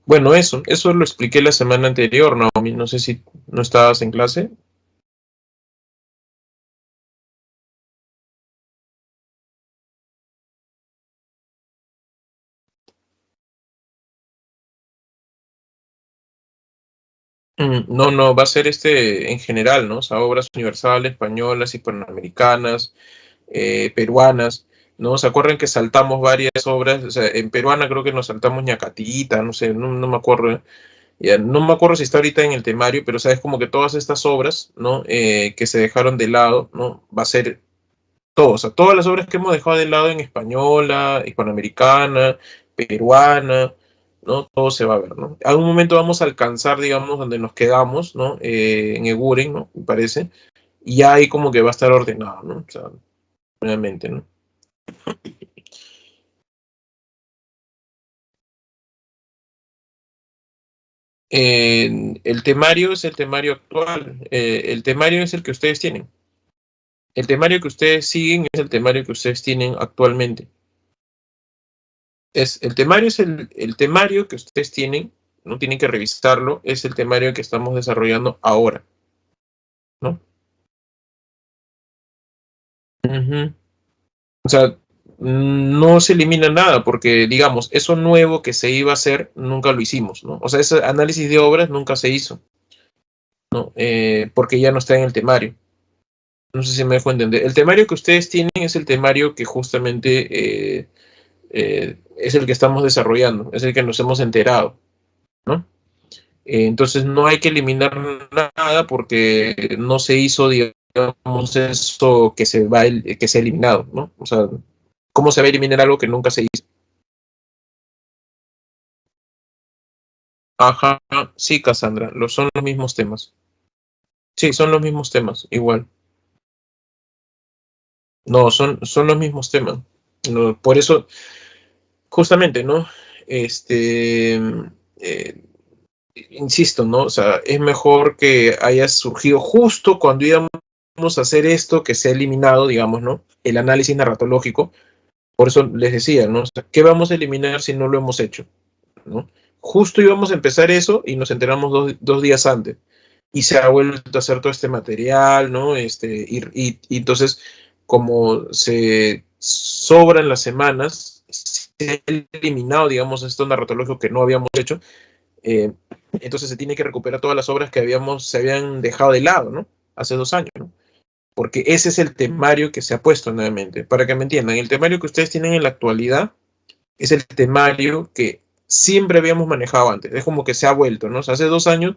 Bueno, eso lo expliqué la semana anterior, Naomi, no sé si no estabas en clase. No, no, va a ser en general, ¿no? O sea, obras universales, españolas, hispanoamericanas, peruanas, ¿no? ¿Se acuerdan que saltamos varias obras? O sea, en peruana creo que nos saltamos Ñacatita, no sé, no me acuerdo. Ya, no me acuerdo si está ahorita en el temario, pero sabes como que todas estas obras, ¿no? Que se dejaron de lado, ¿no? Va a ser todo, o sea, todas las obras que hemos dejado de lado en española, hispanoamericana, peruana, ¿no? Todo se va a ver, ¿no? A un momento vamos a alcanzar, digamos, donde nos quedamos, ¿no? En Eguren, ¿no? Me parece, y ya ahí como que va a estar ordenado, ¿no? O sea, realmente, ¿no? El temario es el temario actual, el temario es el que ustedes tienen. El temario que ustedes siguen es el temario que ustedes tienen actualmente. El temario que ustedes tienen, no tienen que revisarlo, es el temario que estamos desarrollando ahora, ¿no? Ujú. O sea, no se elimina nada porque, digamos, eso nuevo que se iba a hacer, nunca lo hicimos, ¿no? O sea, ese análisis de obras nunca se hizo, ¿no? Porque ya no está en el temario. No sé si me dejo entender. El temario que ustedes tienen es el temario que justamente es el que estamos desarrollando, es el que nos hemos enterado, ¿no? Entonces no hay que eliminar nada porque no se hizo, digamos, eso que que se ha eliminado, ¿no? O sea, ¿cómo se va a eliminar algo que nunca se hizo? Ajá, sí, Cassandra, son los mismos temas. Sí, son los mismos temas, igual. No, son los mismos temas. No, por eso, justamente, ¿no? Este, insisto, ¿no? O sea, es mejor que haya surgido justo cuando íbamos a hacer esto que se ha eliminado, digamos, ¿no? El análisis narratológico. Por eso les decía, ¿no? O sea, ¿qué vamos a eliminar si no lo hemos hecho? ¿No? Justo íbamos a empezar eso y nos enteramos 2 días antes. Y se ha vuelto a hacer todo este material, ¿no? Y entonces, como se sobran las semanas, se ha eliminado, digamos, esto narratológico que no habíamos hecho, eh, entonces se tiene que recuperar todas las obras que se habían dejado de lado, ¿no? Hace 2 años, ¿no? Porque ese es el temario que se ha puesto nuevamente. Para que me entiendan, el temario que ustedes tienen en la actualidad es el temario que siempre habíamos manejado antes. Es como que se ha vuelto, ¿no? O sea, hace 2 años,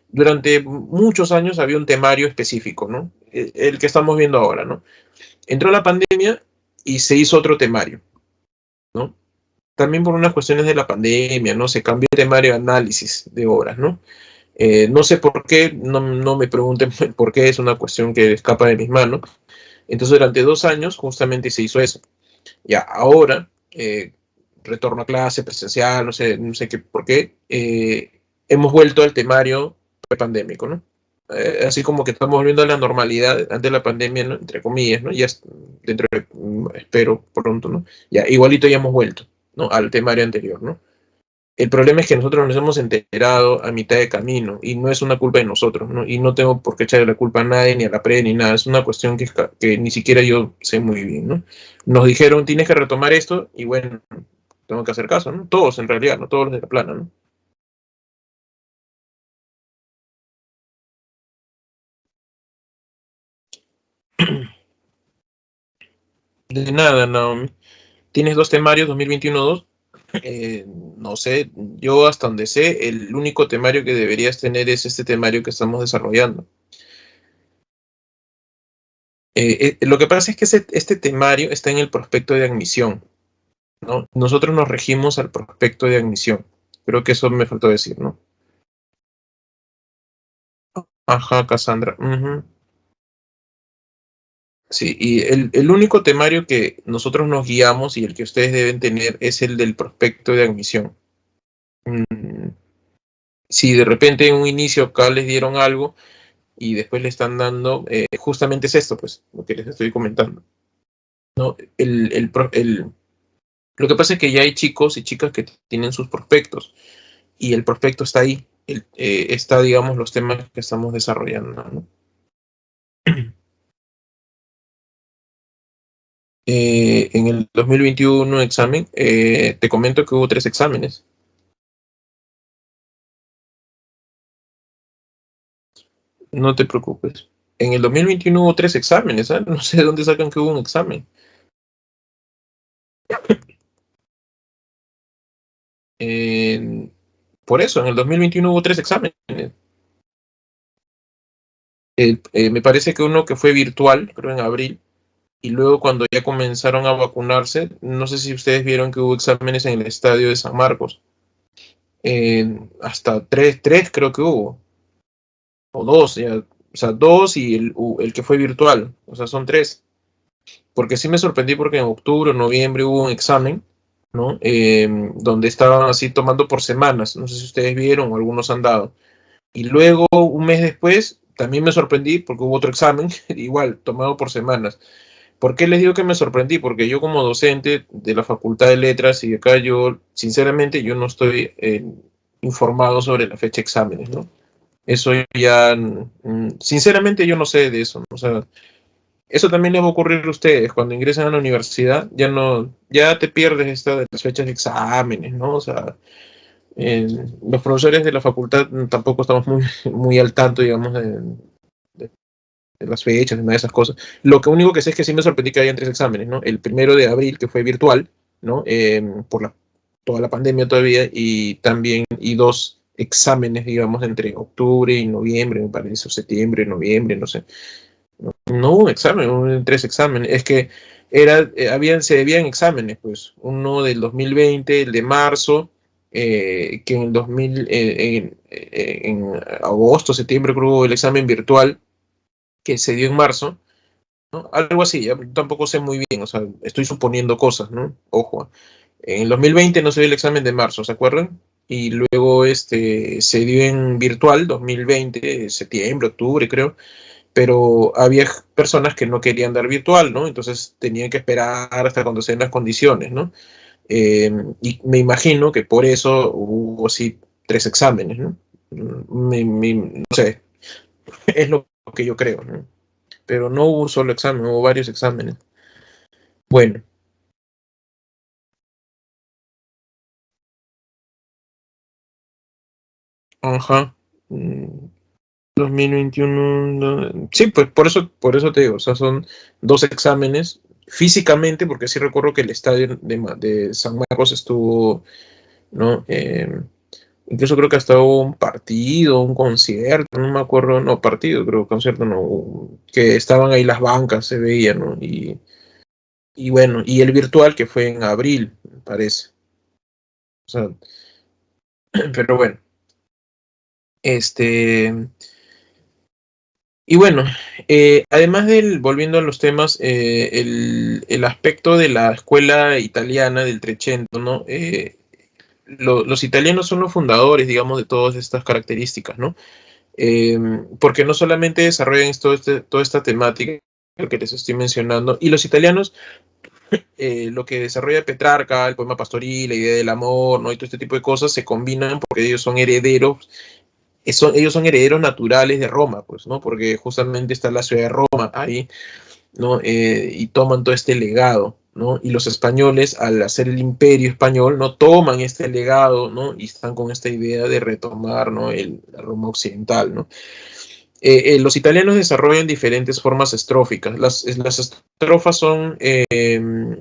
durante muchos años había un temario específico, ¿no? El que estamos viendo ahora, ¿no? Entró la pandemia y se hizo otro temario, ¿no? También por unas cuestiones de la pandemia, ¿no? Se cambió el temario de análisis de obras, ¿no? No sé por qué, no me pregunten por qué, es una cuestión que escapa de mis manos. Entonces, durante 2 años justamente se hizo eso. Ya, ahora, retorno a clase presencial, no sé qué, por qué, hemos vuelto al temario prepandémico, ¿no? Así como que estamos volviendo a la normalidad antes de la pandemia, ¿no? Entre comillas, ¿no? Ya dentro de, espero pronto, ¿no? Ya, igualito ya hemos vuelto, ¿no? Al temario anterior, ¿no? El problema es que nosotros nos hemos enterado a mitad de camino y no es una culpa de nosotros, ¿no? Y no tengo por qué echarle la culpa a nadie, ni a la pre, ni nada. Es una cuestión que ni siquiera yo sé muy bien, ¿no? Nos dijeron, tienes que retomar esto y bueno, tengo que hacer caso, ¿no? Todos en realidad, no todos los de la plana, ¿no? De nada, Naomi. Tienes dos temarios, 2021-2. No sé, yo hasta donde sé, el único temario que deberías tener es este temario que estamos desarrollando. Lo que pasa es que este temario está en el prospecto de admisión, ¿no? Nosotros nos regimos al prospecto de admisión. Creo que eso me faltó decir, ¿no? Ajá, Cassandra. Ujú. Sí, y el único temario que nosotros nos guiamos y el que ustedes deben tener es el del prospecto de admisión. Mm, si de repente en un inicio acá les dieron algo y después le están dando, justamente es esto, pues, lo que les estoy comentando. ¿No? Lo que pasa es que ya hay chicos y chicas que tienen sus prospectos y el prospecto está ahí, está, digamos, los temas que estamos desarrollando, ¿no? En el 2021 examen, te comento que hubo 3 exámenes. No te preocupes. En el 2021 hubo 3 exámenes, ¿ah? No sé de dónde sacan que hubo un examen. En- por eso, en el 2021 hubo 3 exámenes. Me parece que uno que fue virtual, creo en abril, y luego cuando ya comenzaron a vacunarse, no sé si ustedes vieron que hubo exámenes en el estadio de San Marcos. Hasta tres creo que hubo, o dos, ya, o sea, dos y el que fue virtual, o sea, son 3. Porque sí me sorprendí porque en octubre o noviembre hubo un examen, ¿no? Donde estaban así tomando por semanas, no sé si ustedes vieron o algunos han dado. Y luego, un mes después, también me sorprendí porque hubo otro examen, igual, tomado por semanas. ¿Por qué les digo que me sorprendí? Porque yo como docente de la Facultad de Letras y acá yo, sinceramente, yo no estoy informado sobre la fecha de exámenes, ¿no? Eso ya, sinceramente yo no sé de eso, ¿no? O sea, eso también les va a ocurrir a ustedes cuando ingresan a la universidad, ya no, ya te pierdes esta de las fechas de exámenes, ¿no? O sea, los profesores de la facultad tampoco estamos muy al tanto, digamos, de- de las fechas, de esas cosas. Lo que único que sé es que sí me sorprendí que hayan 3 exámenes, ¿no? El 1 de abril, que fue virtual, ¿no? Por toda la pandemia todavía, y también, y 2 exámenes, digamos, entre octubre y noviembre, me parece, o septiembre, noviembre, no sé. No hubo un examen, hubo 3 exámenes. Es que se debían exámenes, pues. Uno del 2020, el de marzo, que en el 2000, en agosto, septiembre, creo hubo el examen virtual que se dio en marzo, ¿no? Algo así, ya tampoco sé muy bien, o sea, estoy suponiendo cosas, ¿no? Ojo. En el 2020 no se dio el examen de marzo, ¿se acuerdan? Y luego se dio en virtual, 2020, septiembre, octubre, creo, pero había personas que no querían dar virtual, ¿no? Entonces tenían que esperar hasta cuando se den las condiciones, ¿no? Y me imagino que por eso hubo sí 3 exámenes, ¿no? No sé, es lo que yo creo, ¿no? Pero no hubo un solo examen, hubo varios exámenes. Bueno, ajá. 2021, sí, pues por eso te digo, o sea, son 2 exámenes físicamente, porque sí recuerdo que el estadio de San Marcos estuvo, ¿no? Incluso creo que hasta hubo un partido, un concierto, no me acuerdo, no, partido, creo, concierto, no, que estaban ahí las bancas, se veía, ¿no? Y bueno, y el virtual que fue en abril, me parece. O sea, pero bueno, este, y bueno, además volviendo a los temas, el aspecto de la escuela italiana del Trecento, ¿no? Los italianos son los fundadores, digamos, de todas estas características, ¿no? Eh, Porque no solamente desarrollan toda esta temática que les estoy mencionando, y los italianos, lo que desarrolla Petrarca, el poema pastoril, la idea del amor, ¿no? Y todo este tipo de cosas se combinan porque ellos son herederos, ellos son herederos naturales de Roma, pues, ¿no? Porque justamente está la ciudad de Roma ahí, ¿no? Y toman todo este legado, ¿no? Y los españoles, al hacer el imperio español, ¿no? Toman este legado, ¿no? Y están con esta idea de retomar, ¿no? La Roma occidental, ¿no? Los italianos desarrollan diferentes formas estróficas. Las estrofas son,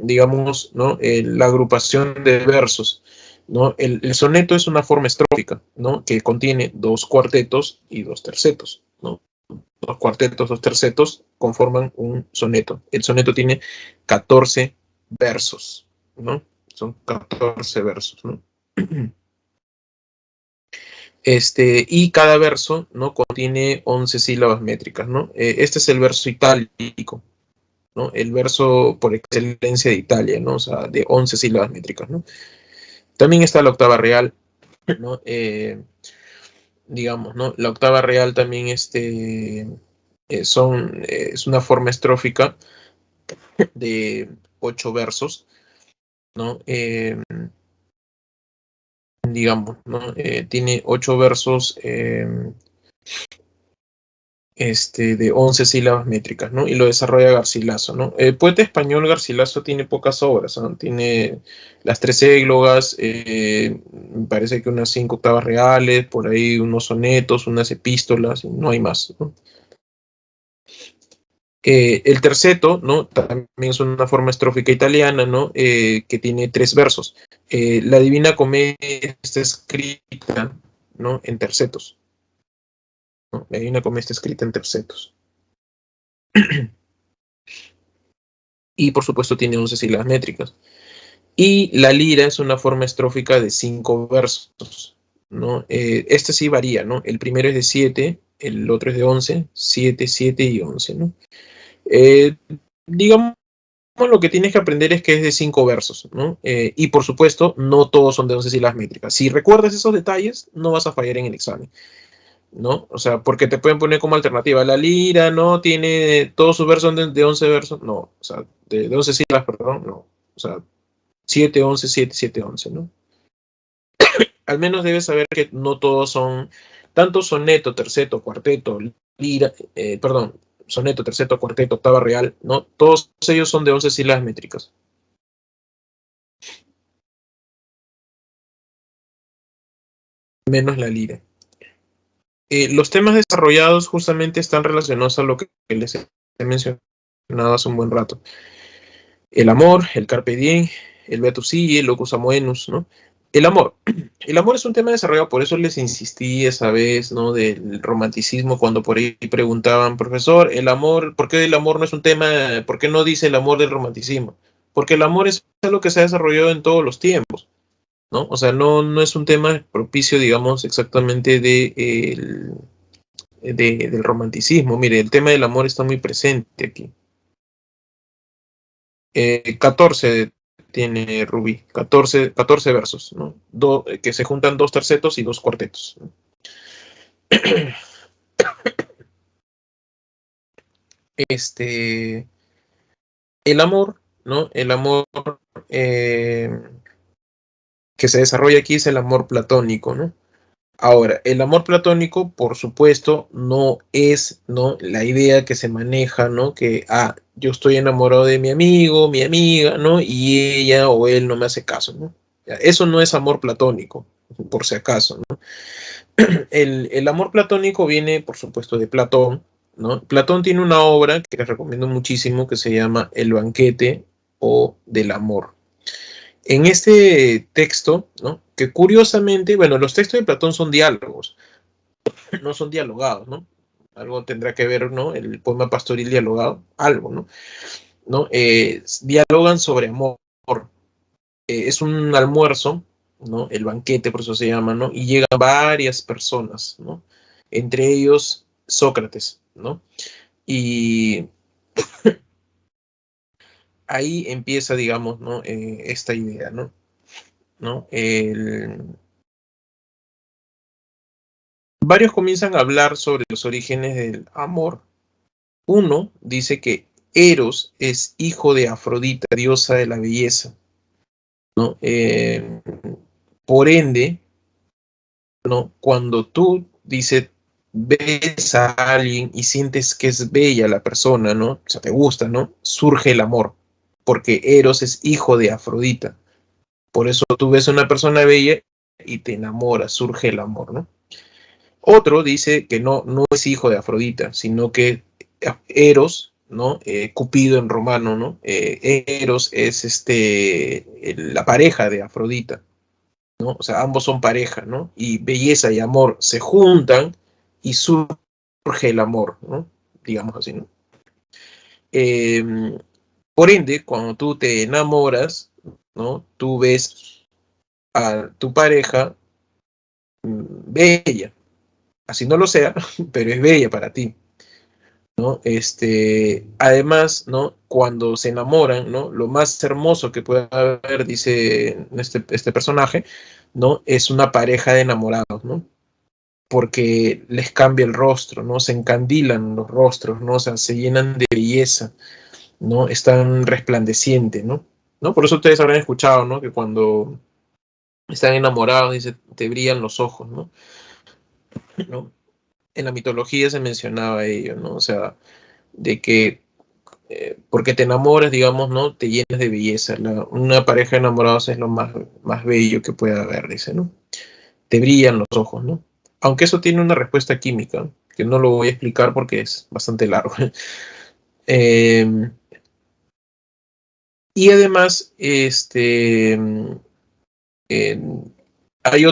digamos, ¿no? La agrupación de versos, ¿no? El soneto es una forma estrófica, ¿no? Que contiene 2 cuartetos y 2 tercetos, ¿no? 2 cuartetos, 2 tercetos conforman un soneto. El soneto tiene 14 versos, ¿no? Son 14 versos, ¿no? Y cada verso, ¿no? Contiene 11 sílabas métricas, ¿no? Este es el verso itálico, ¿no? El verso por excelencia de Italia, ¿no? O sea, de 11 sílabas métricas, ¿no? También está la octava real, ¿no? Digamos, ¿no? La octava real también es una forma estrófica de 8 versos, ¿no? Digamos, ¿no? Tiene 8 versos de 11 sílabas métricas, ¿no? Y lo desarrolla Garcilaso, ¿no? El poeta español Garcilaso tiene pocas obras, ¿no? Tiene las tres églogas, me parece que unas 5 octavas reales, por ahí unos sonetos, unas epístolas, y no hay más, ¿no? El terceto, ¿no? También es una forma estrófica italiana, ¿no? Que tiene 3 versos. La Divina Comedia está escrita, ¿no? En tercetos, ¿no? La Divina Comedia está escrita en tercetos. Y por supuesto tiene 11 sílabas métricas. Y la lira es una forma estrófica de 5 versos, ¿no? Este sí varía, ¿no? El primero es de 7, el otro es de 11, 7, 7 y 11, ¿no? Digamos, lo que tienes que aprender es que es de 5 versos, ¿no? Y por supuesto, no todos son de 11 sílabas métricas. Si recuerdas esos detalles, no vas a fallar en el examen, ¿no? O sea, porque te pueden poner como alternativa, la lira, ¿no? Tiene todos sus versos de 11 versos, no, o sea, de 11 sílabas, perdón, no. O sea, 7 11 7 7 11, ¿no? Al menos debes saber que no todos son, tanto soneto, terceto, cuarteto, lira, perdón, soneto, terceto, cuarteto, octava real, ¿no? Todos ellos son de 11 sílabas métricas, menos la lira. Los temas desarrollados justamente están relacionados a lo que les he mencionado hace un buen rato. El amor, el carpe diem, el beatus sí, el locus amoenus, ¿no? El amor. El amor es un tema desarrollado, por eso les insistí esa vez, ¿no? Del romanticismo, cuando por ahí preguntaban, profesor, el amor, ¿por qué el amor no es un tema, por qué no dice el amor del romanticismo? Porque el amor es algo que se ha desarrollado en todos los tiempos, ¿no? O sea, no es un tema propicio, digamos, exactamente del romanticismo. Mire, el tema del amor está muy presente aquí. 14 tiene Rubí, 14 versos, ¿no? Que se juntan 2 tercetos y 2 cuartetos. Este, el amor, ¿no? El amor eh, que se desarrolla aquí es el amor platónico, ¿no? Ahora, el amor platónico, por supuesto, no es, ¿no? La idea que se maneja, ¿no? Que, yo estoy enamorado de mi amigo, mi amiga, ¿no? Y ella o él no me hace caso, ¿no? Eso no es amor platónico, por si acaso, ¿no? El amor platónico viene, por supuesto, de Platón, ¿no? Platón tiene una obra que les recomiendo muchísimo que se llama El banquete o del amor. En este texto, ¿no? Que curiosamente, bueno, los textos de Platón son diálogos, no son dialogados, ¿no? Algo tendrá que ver, ¿no? El poema pastoril dialogado, algo, ¿no? ¿No? Dialogan sobre amor. Es un almuerzo, ¿no? El banquete, por eso se llama, ¿no? Y llegan varias personas, ¿no? Entre ellos Sócrates, ¿no? Y ahí empieza, digamos, ¿no? Esta idea, ¿no? ¿No? Varios comienzan a hablar sobre los orígenes del amor. Uno dice que Eros es hijo de Afrodita, diosa de la belleza, ¿no? Por ende, ¿no? Cuando tú dices, ves a alguien y sientes que es bella la persona, ¿no? O sea, te gusta, ¿no? Surge el amor, porque Eros es hijo de Afrodita. Por eso tú ves a una persona bella y te enamoras, surge el amor, ¿no? Otro dice que no es hijo de Afrodita, sino que Eros, ¿no? Cupido en romano, ¿no? Eros es la pareja de Afrodita, ¿no? O sea, ambos son pareja, ¿no? Y belleza y amor se juntan y surge el amor, ¿no? Digamos así, ¿no? Eh, por ende, cuando tú te enamoras, ¿no? Tú ves a tu pareja bella, así no lo sea, pero es bella para ti. ¿no? Además, ¿no? Cuando se enamoran, ¿no? Lo más hermoso que puede haber, dice este personaje, ¿no? Es una pareja de enamorados, ¿no? Porque les cambia el rostro, ¿no? Se encandilan los rostros, ¿no? O sea, se llenan de belleza, ¿no? Están resplandecientes, ¿no? ¿No? Por eso ustedes habrán escuchado, ¿no? Que cuando están enamorados, dice, te brillan los ojos, ¿no? ¿No? En la mitología se mencionaba ello, ¿no? O sea, de que porque te enamoras, digamos, ¿no? Te llenas de belleza. Una pareja de enamorados es lo más bello que puede haber, dice, ¿no? Te brillan los ojos, ¿no? Aunque eso tiene una respuesta química, que no lo voy a explicar porque es bastante largo. Eh, y además, eh, hay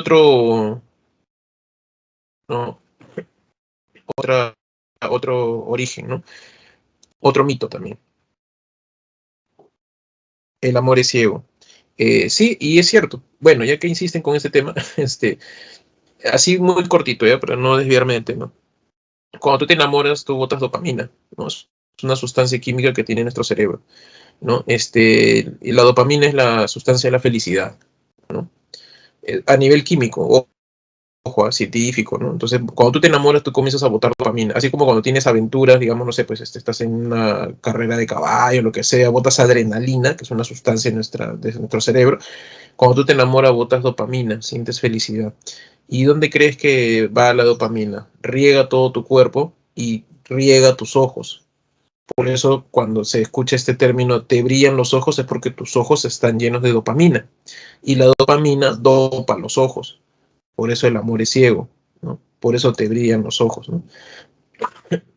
¿no? Otra, otro origen, ¿no? Otro mito también. El amor es ciego. Sí, y es cierto. Bueno, ya que insisten con este tema, así muy cortito, ¿ya? Para no desviarme del tema. Cuando tú te enamoras, tú botas dopamina, ¿no? Es una sustancia química que tiene nuestro cerebro, ¿no? Y la dopamina es la sustancia de la felicidad, ¿no? A nivel químico, ojo, científico, ¿no? Entonces, cuando tú te enamoras, tú comienzas a botar dopamina. Así como cuando tienes aventuras, digamos, no sé, pues estás en una carrera de caballo, lo que sea, botas adrenalina, que es una sustancia de nuestro cerebro. Cuando tú te enamoras, botas dopamina, sientes felicidad. ¿Y dónde crees que va la dopamina? Riega todo tu cuerpo y riega tus ojos. Por eso, cuando se escucha este término, te brillan los ojos, es porque tus ojos están llenos de dopamina. Y la dopamina dopa los ojos. Por eso el amor es ciego, ¿no? Por eso te brillan los ojos, ¿no?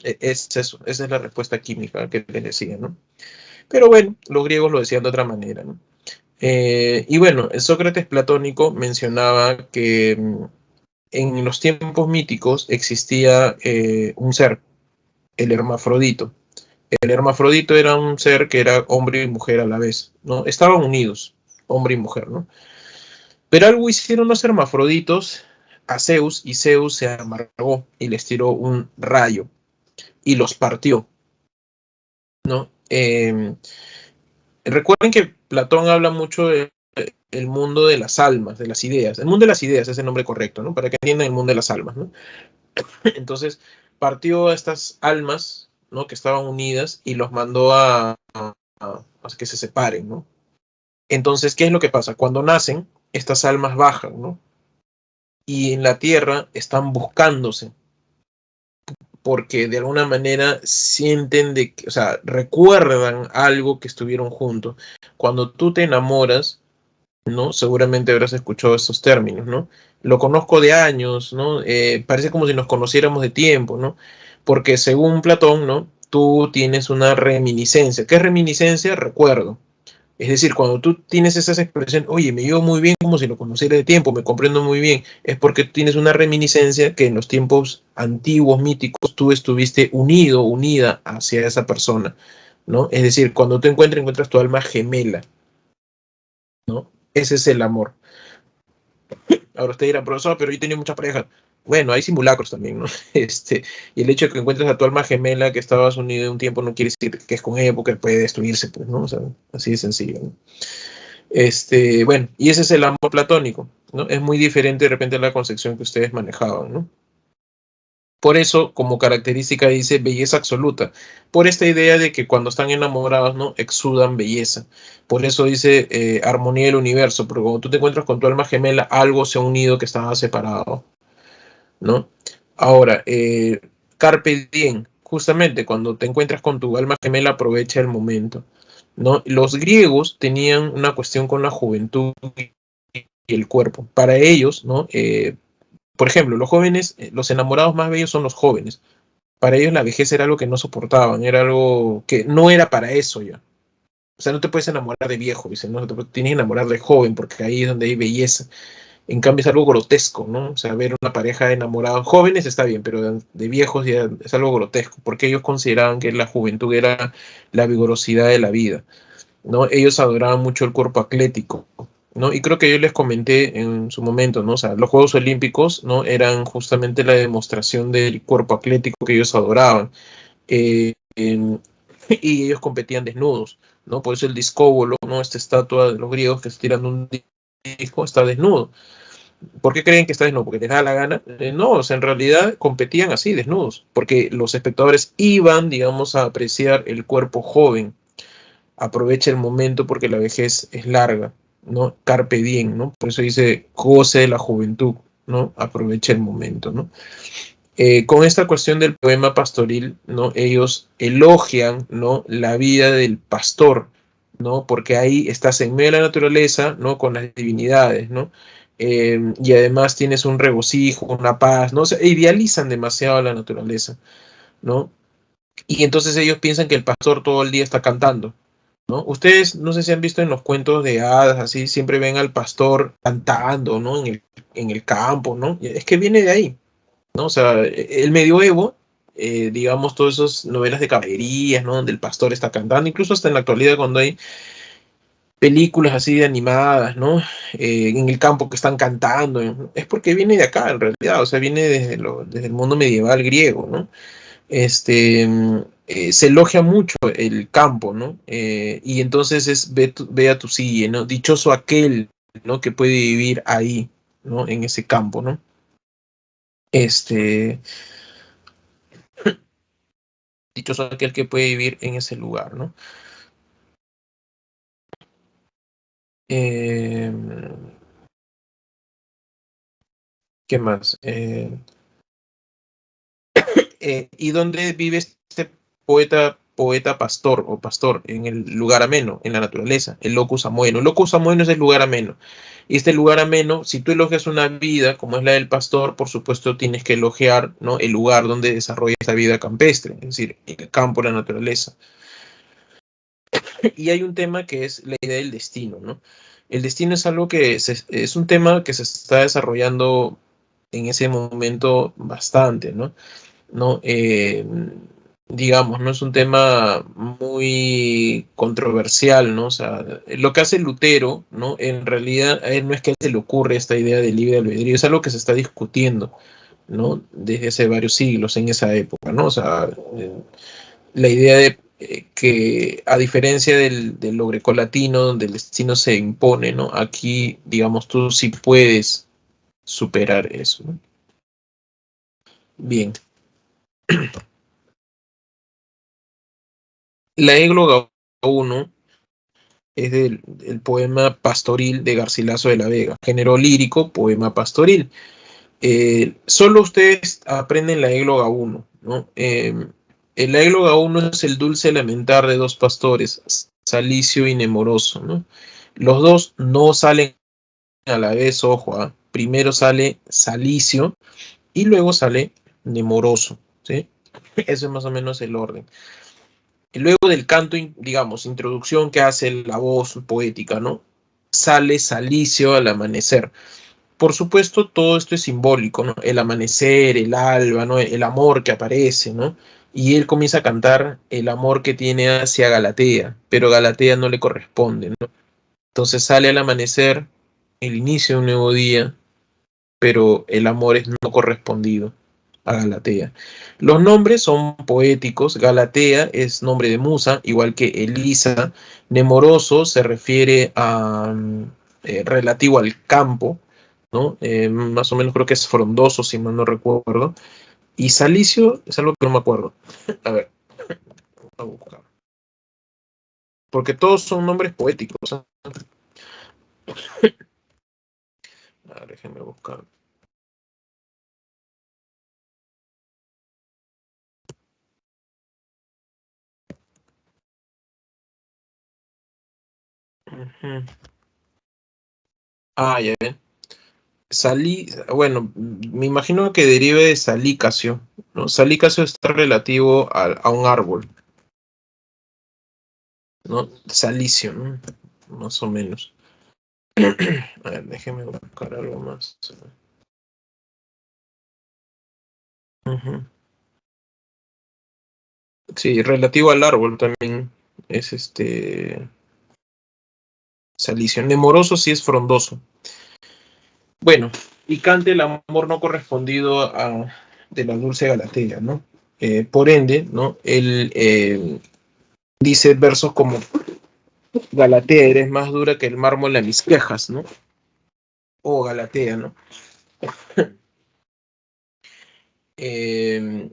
Es eso, esa es la respuesta química que te decía, ¿no? Pero bueno, los griegos lo decían de otra manera, ¿no? Y bueno, el Sócrates platónico mencionaba que en los tiempos míticos existía un ser, el hermafrodito. El hermafrodito era un ser que era hombre y mujer a la vez, ¿no? Estaban unidos, hombre y mujer, ¿no? Pero algo hicieron los hermafroditos a Zeus y Zeus se amargó y les tiró un rayo y los partió, ¿no? Recuerden que Platón habla mucho del mundo de las almas, de las ideas. El mundo de las ideas es el nombre correcto, ¿no? Para que entiendan el mundo de las almas, ¿no? Entonces, partió a estas almas, ¿no? Que estaban unidas y los mandó a que se separen, ¿no? Entonces, ¿qué es lo que pasa? Cuando nacen, estas almas bajan, ¿no? Y en la tierra están buscándose, porque de alguna manera sienten o sea, recuerdan algo que estuvieron juntos. Cuando tú te enamoras, ¿no? Seguramente habrás escuchado estos términos, ¿no? Lo conozco de años, ¿no? Parece como si nos conociéramos de tiempo, ¿no? Porque según Platón, ¿no? Tú tienes una reminiscencia. ¿Qué es reminiscencia? Recuerdo. Es decir, cuando tú tienes esas expresiones, oye, me llevo muy bien como si lo conociera de tiempo, me comprendo muy bien, es porque tú tienes una reminiscencia que en los tiempos antiguos, míticos, tú estuviste unido, unida hacia esa persona, ¿no? Es decir, cuando tú encuentras tu alma gemela, ¿no? Ese es el amor. Ahora usted dirá, profesor, pero yo tenía muchas parejas. Bueno, hay simulacros también, ¿no? Y el hecho de que encuentres a tu alma gemela que estabas unido un tiempo no quiere decir que es con ella porque puede destruirse, pues, ¿no? O sea, así de sencillo, ¿no? Bueno, y ese es el amor platónico, ¿no? Es muy diferente de repente a la concepción que ustedes manejaban, ¿no? Por eso, como característica dice belleza absoluta, por esta idea de que cuando están enamorados, ¿no? Exudan belleza. Por eso dice armonía del universo, porque cuando tú te encuentras con tu alma gemela, algo se ha unido que estaba separado, ¿no? Ahora, carpe diem, justamente cuando te encuentras con tu alma gemela, aprovecha el momento, ¿no? Los griegos tenían una cuestión con la juventud y el cuerpo. Para ellos, ¿no? Por ejemplo, los jóvenes, los enamorados más bellos son los jóvenes. Para ellos la vejez era algo que no soportaban, era algo que no era para eso ya. O sea, no te puedes enamorar de viejo, dicen, no, te tienes que enamorar de joven, porque ahí es donde hay belleza. En cambio es algo grotesco, ¿no? O sea, ver una pareja de enamorados jóvenes está bien, pero de viejos ya es algo grotesco, porque ellos consideraban que la juventud era la vigorosidad de la vida, ¿no? Ellos adoraban mucho el cuerpo atlético, ¿no? Y creo que yo les comenté en su momento, ¿no? O sea, los Juegos Olímpicos, ¿no? Eran justamente la demostración del cuerpo atlético que ellos adoraban. y ellos competían desnudos, ¿no? Por eso el discóbolo, ¿no? Esta estatua de los griegos que está tirando un disco está desnudo. ¿Por qué creen que está desnudo? ¿Porque les da la gana? No, o sea, en realidad competían así, desnudos, porque los espectadores iban, digamos, a apreciar el cuerpo joven. Aprovecha el momento porque la vejez es larga, ¿no? Carpe diem, ¿no? Por eso dice, goce de la juventud, ¿no? Aprovecha el momento, ¿no? Con esta cuestión del poema pastoril, ¿no? Ellos elogian, ¿no? La vida del pastor, ¿no? Porque ahí estás en medio de la naturaleza, ¿no? Con las divinidades, ¿no? Y además tienes un regocijo, una paz, ¿no? O sea, idealizan demasiado la naturaleza, ¿no? Y entonces ellos piensan que el pastor todo el día está cantando, ¿no? Ustedes, no sé si han visto en los cuentos de hadas, así, siempre ven al pastor cantando, ¿no? En el campo, ¿no? Es que viene de ahí, ¿no? O sea, el medioevo, digamos, todas esas novelas de caballerías, ¿no? Donde el pastor está cantando, incluso hasta en la actualidad cuando hay películas así de animadas, ¿no? En el campo que están cantando, ¿no? Es porque viene de acá, en realidad, o sea, viene desde el mundo medieval griego, ¿no? Se elogia mucho el campo, ¿no? Y entonces es ve a tu sille, ¿no? Dichoso aquel, ¿no? Que puede vivir ahí, ¿no? En ese campo, ¿no? Este, dichoso aquel que puede vivir en ese lugar, ¿no? Eh, ¿Qué más? ¿Y dónde vive este poeta pastor o pastor? En el lugar ameno, en la naturaleza, el locus amoeno. El locus amoeno es el lugar ameno. Y este lugar ameno, si tú elogias una vida como es la del pastor, por supuesto tienes que elogiar, ¿no? El lugar donde desarrolla esta vida campestre, es decir, el campo, la naturaleza. Y hay un tema que es la idea del destino, ¿no? El destino es algo es un tema que se está desarrollando en ese momento bastante, ¿no? ¿No? Digamos, no es un tema muy controversial, ¿no? O sea, lo que hace Lutero, ¿no? En realidad, a él no es que se le ocurre esta idea del libre albedrío, es algo que se está discutiendo, ¿no? Desde hace varios siglos en esa época, ¿no? O sea, la idea de que a diferencia del lo grecolatino, donde el destino se impone, ¿no? Aquí, digamos, tú sí puedes superar eso, ¿no? Bien. La égloga uno es del poema pastoril de Garcilaso de la Vega, género lírico, poema pastoril. Solo ustedes aprenden la égloga uno, ¿no? El égloga uno es el dulce lamentar de dos pastores, Salicio y Nemoroso, ¿no? Los dos no salen a la vez, ojo, ¿eh? Primero sale Salicio y luego sale Nemoroso, ¿sí? Eso es más o menos el orden. Y luego del canto, digamos, introducción que hace la voz poética, ¿no? Sale Salicio al amanecer. Por supuesto, todo esto es simbólico, ¿no? El amanecer, el alba, ¿no? El amor que aparece, ¿no? Y él comienza a cantar el amor que tiene hacia Galatea, pero Galatea no le corresponde, ¿no? Entonces sale al amanecer, el inicio de un nuevo día, pero el amor es no correspondido a Galatea. Los nombres son poéticos. Galatea es nombre de musa, igual que Elisa. Nemoroso se refiere a relativo al campo, ¿no? Más o menos creo que es frondoso, si mal no recuerdo. Y Salicio es algo que no me acuerdo. A ver, a buscar. Porque todos son nombres poéticos, ¿eh? A ver, déjenme buscar. Uh -huh. Ah, ya ven. Bueno, me imagino que derive de salícacio, ¿no? Salícacio está relativo a un árbol, ¿no? Salicio, ¿no? Más o menos. A ver, déjeme buscar algo más. Ujú. Sí, relativo al árbol también es salicio. Nemoroso sí es frondoso. Bueno, y cante el amor no correspondido de la dulce Galatea, ¿no? Por ende, ¿no? Él dice versos como Galatea, eres más dura que el mármol a mis quejas, ¿no? O Galatea, ¿no? Eh,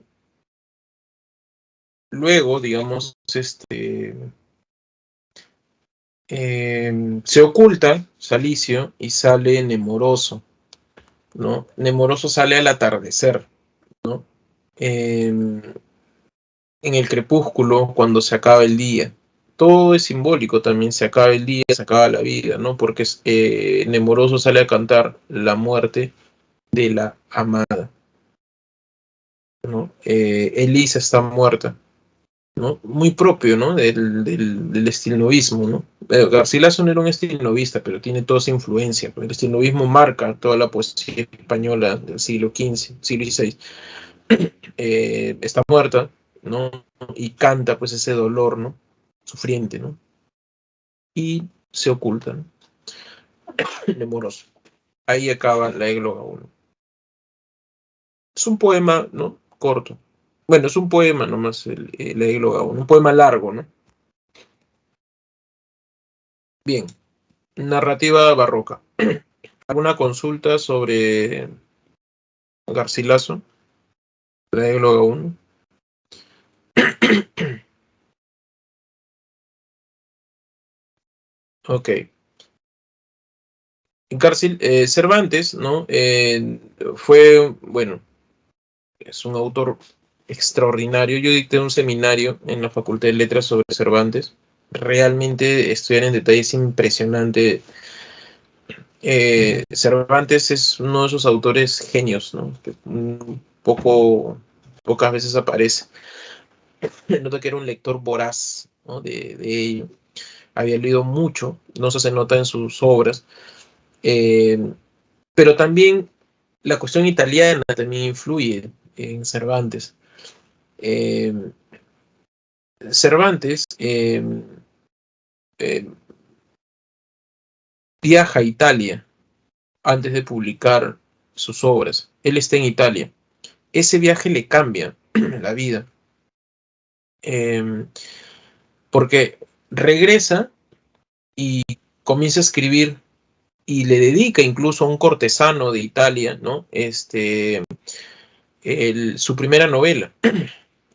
luego, digamos, se oculta Salicio y sale Nemoroso, ¿no? Nemoroso sale al atardecer, ¿no? En el crepúsculo, cuando se acaba el día. Todo es simbólico también, se acaba el día, se acaba la vida, ¿no? Porque Nemoroso sale a cantar la muerte de la amada, ¿no? Elisa está muerta, ¿no? Muy propio, ¿no? Del estilnovismo, ¿no? Garcilaso no era un estilnovista, pero tiene toda esa influencia. El estilnovismo marca toda la poesía española del siglo XV, siglo XVI. Está muerta, ¿no? Y canta pues ese dolor, ¿no? Sufriente, ¿no? Y se oculta, ¿no? Nemoroso. Ahí acaba la égloga 1. Es un poema, ¿no? Corto. Bueno, es un poema nomás, la égloga 1. Un poema largo, ¿no? Bien. Narrativa barroca. ¿Alguna consulta sobre Garcilaso? La égloga 1. Ok. Cervantes, ¿no? Fue, bueno, es un autor extraordinario. Yo dicté un seminario en la Facultad de Letras sobre Cervantes. Realmente estudiar en detalle es impresionante. Cervantes es uno de esos autores genios, ¿no? Que pocas veces aparece. Nota que era un lector voraz, ¿no? de ello. Había leído mucho, no se nota en sus obras. Eh, pero también la cuestión italiana también influye en Cervantes. Eh, Cervantes eh, viaja a Italia antes de publicar sus obras. Él está en Italia. Ese viaje le cambia la vida, porque regresa y comienza a escribir y le dedica incluso a un cortesano de Italia, ¿no? Su primera novela.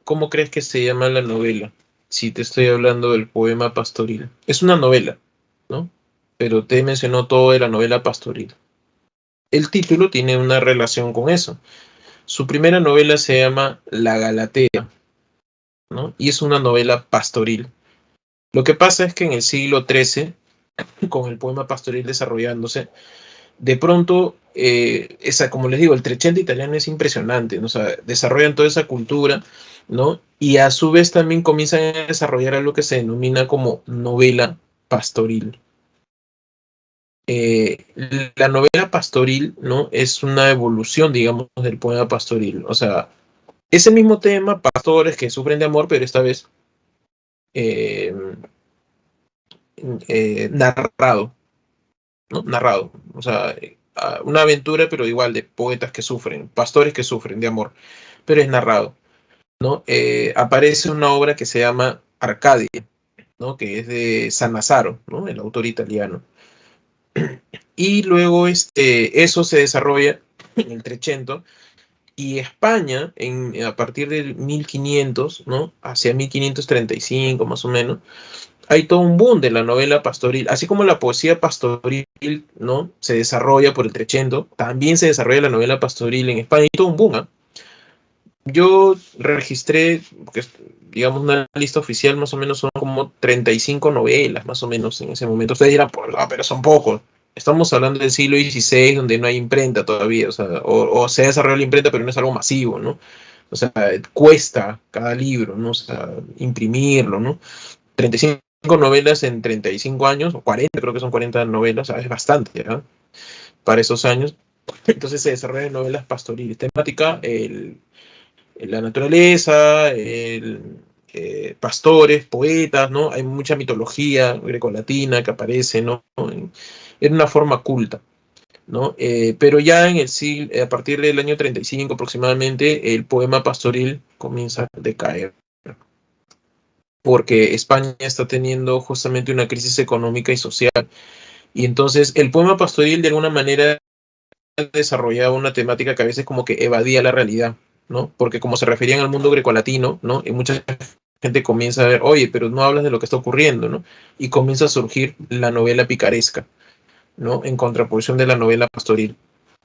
¿Cómo crees que se llama la novela? Si te estoy hablando del poema pastoril. Es una novela, ¿no? Pero te mencionó todo de la novela pastoril. El título tiene una relación con eso. Su primera novela se llama La Galatea, ¿no? Y es una novela pastoril. Lo que pasa es que en el siglo XIII, con el poema pastoril desarrollándose, de pronto, como les digo, el Trecento italiano es impresionante, ¿no? O sea, desarrollan toda esa cultura, ¿no? Y a su vez también comienzan a desarrollar algo que se denomina como novela pastoril. La novela pastoril, ¿no? Es una evolución, digamos, del poema pastoril. O sea, ese mismo tema, pastores que sufren de amor, pero esta vez eh, narrado, ¿no? Narrado. O sea, una aventura, pero igual de poetas que sufren, pastores que sufren de amor, pero es narrado, ¿no? Aparece una obra que se llama Arcadia, ¿no? Que es de Sannazaro, ¿no? El autor italiano. Y luego eso se desarrolla en el Trecento y España, a partir del 1500, ¿no? Hacia 1535 más o menos, hay todo un boom de la novela pastoril, así como la poesía pastoril, ¿no? Se desarrolla por el Trecento, también se desarrolla la novela pastoril en España, y todo un boom, ¿eh? Yo registré, porque, digamos, una lista oficial más o menos son como 35 novelas, más o menos, en ese momento. Ustedes dirán, pues, no, pero son pocos. Estamos hablando del siglo XVI, donde no hay imprenta todavía, o sea, o se ha desarrollado la imprenta, pero no es algo masivo, ¿no? O sea, cuesta cada libro, ¿no? O sea, imprimirlo, ¿no? 35 novelas en 35 años, o 40, creo que son 40 novelas, o sea, es bastante, ¿no? Para esos años. Entonces se desarrollan novelas pastoriles. Temática, la naturaleza, pastores, poetas, ¿no? Hay mucha mitología grecolatina que aparece, ¿no? En una forma culta, ¿no? Pero ya en el siglo, a partir del año 35 aproximadamente, el poema pastoril comienza a decaer, porque España está teniendo justamente una crisis económica y social. Y entonces el poema pastoril de alguna manera desarrollaba una temática que a veces como que evadía la realidad, ¿no? Porque como se referían al mundo grecolatino, ¿no? Y mucha gente comienza a ver, oye, pero no hablas de lo que está ocurriendo, ¿no? Y comienza a surgir la novela picaresca, ¿no? En contraposición de la novela pastoril.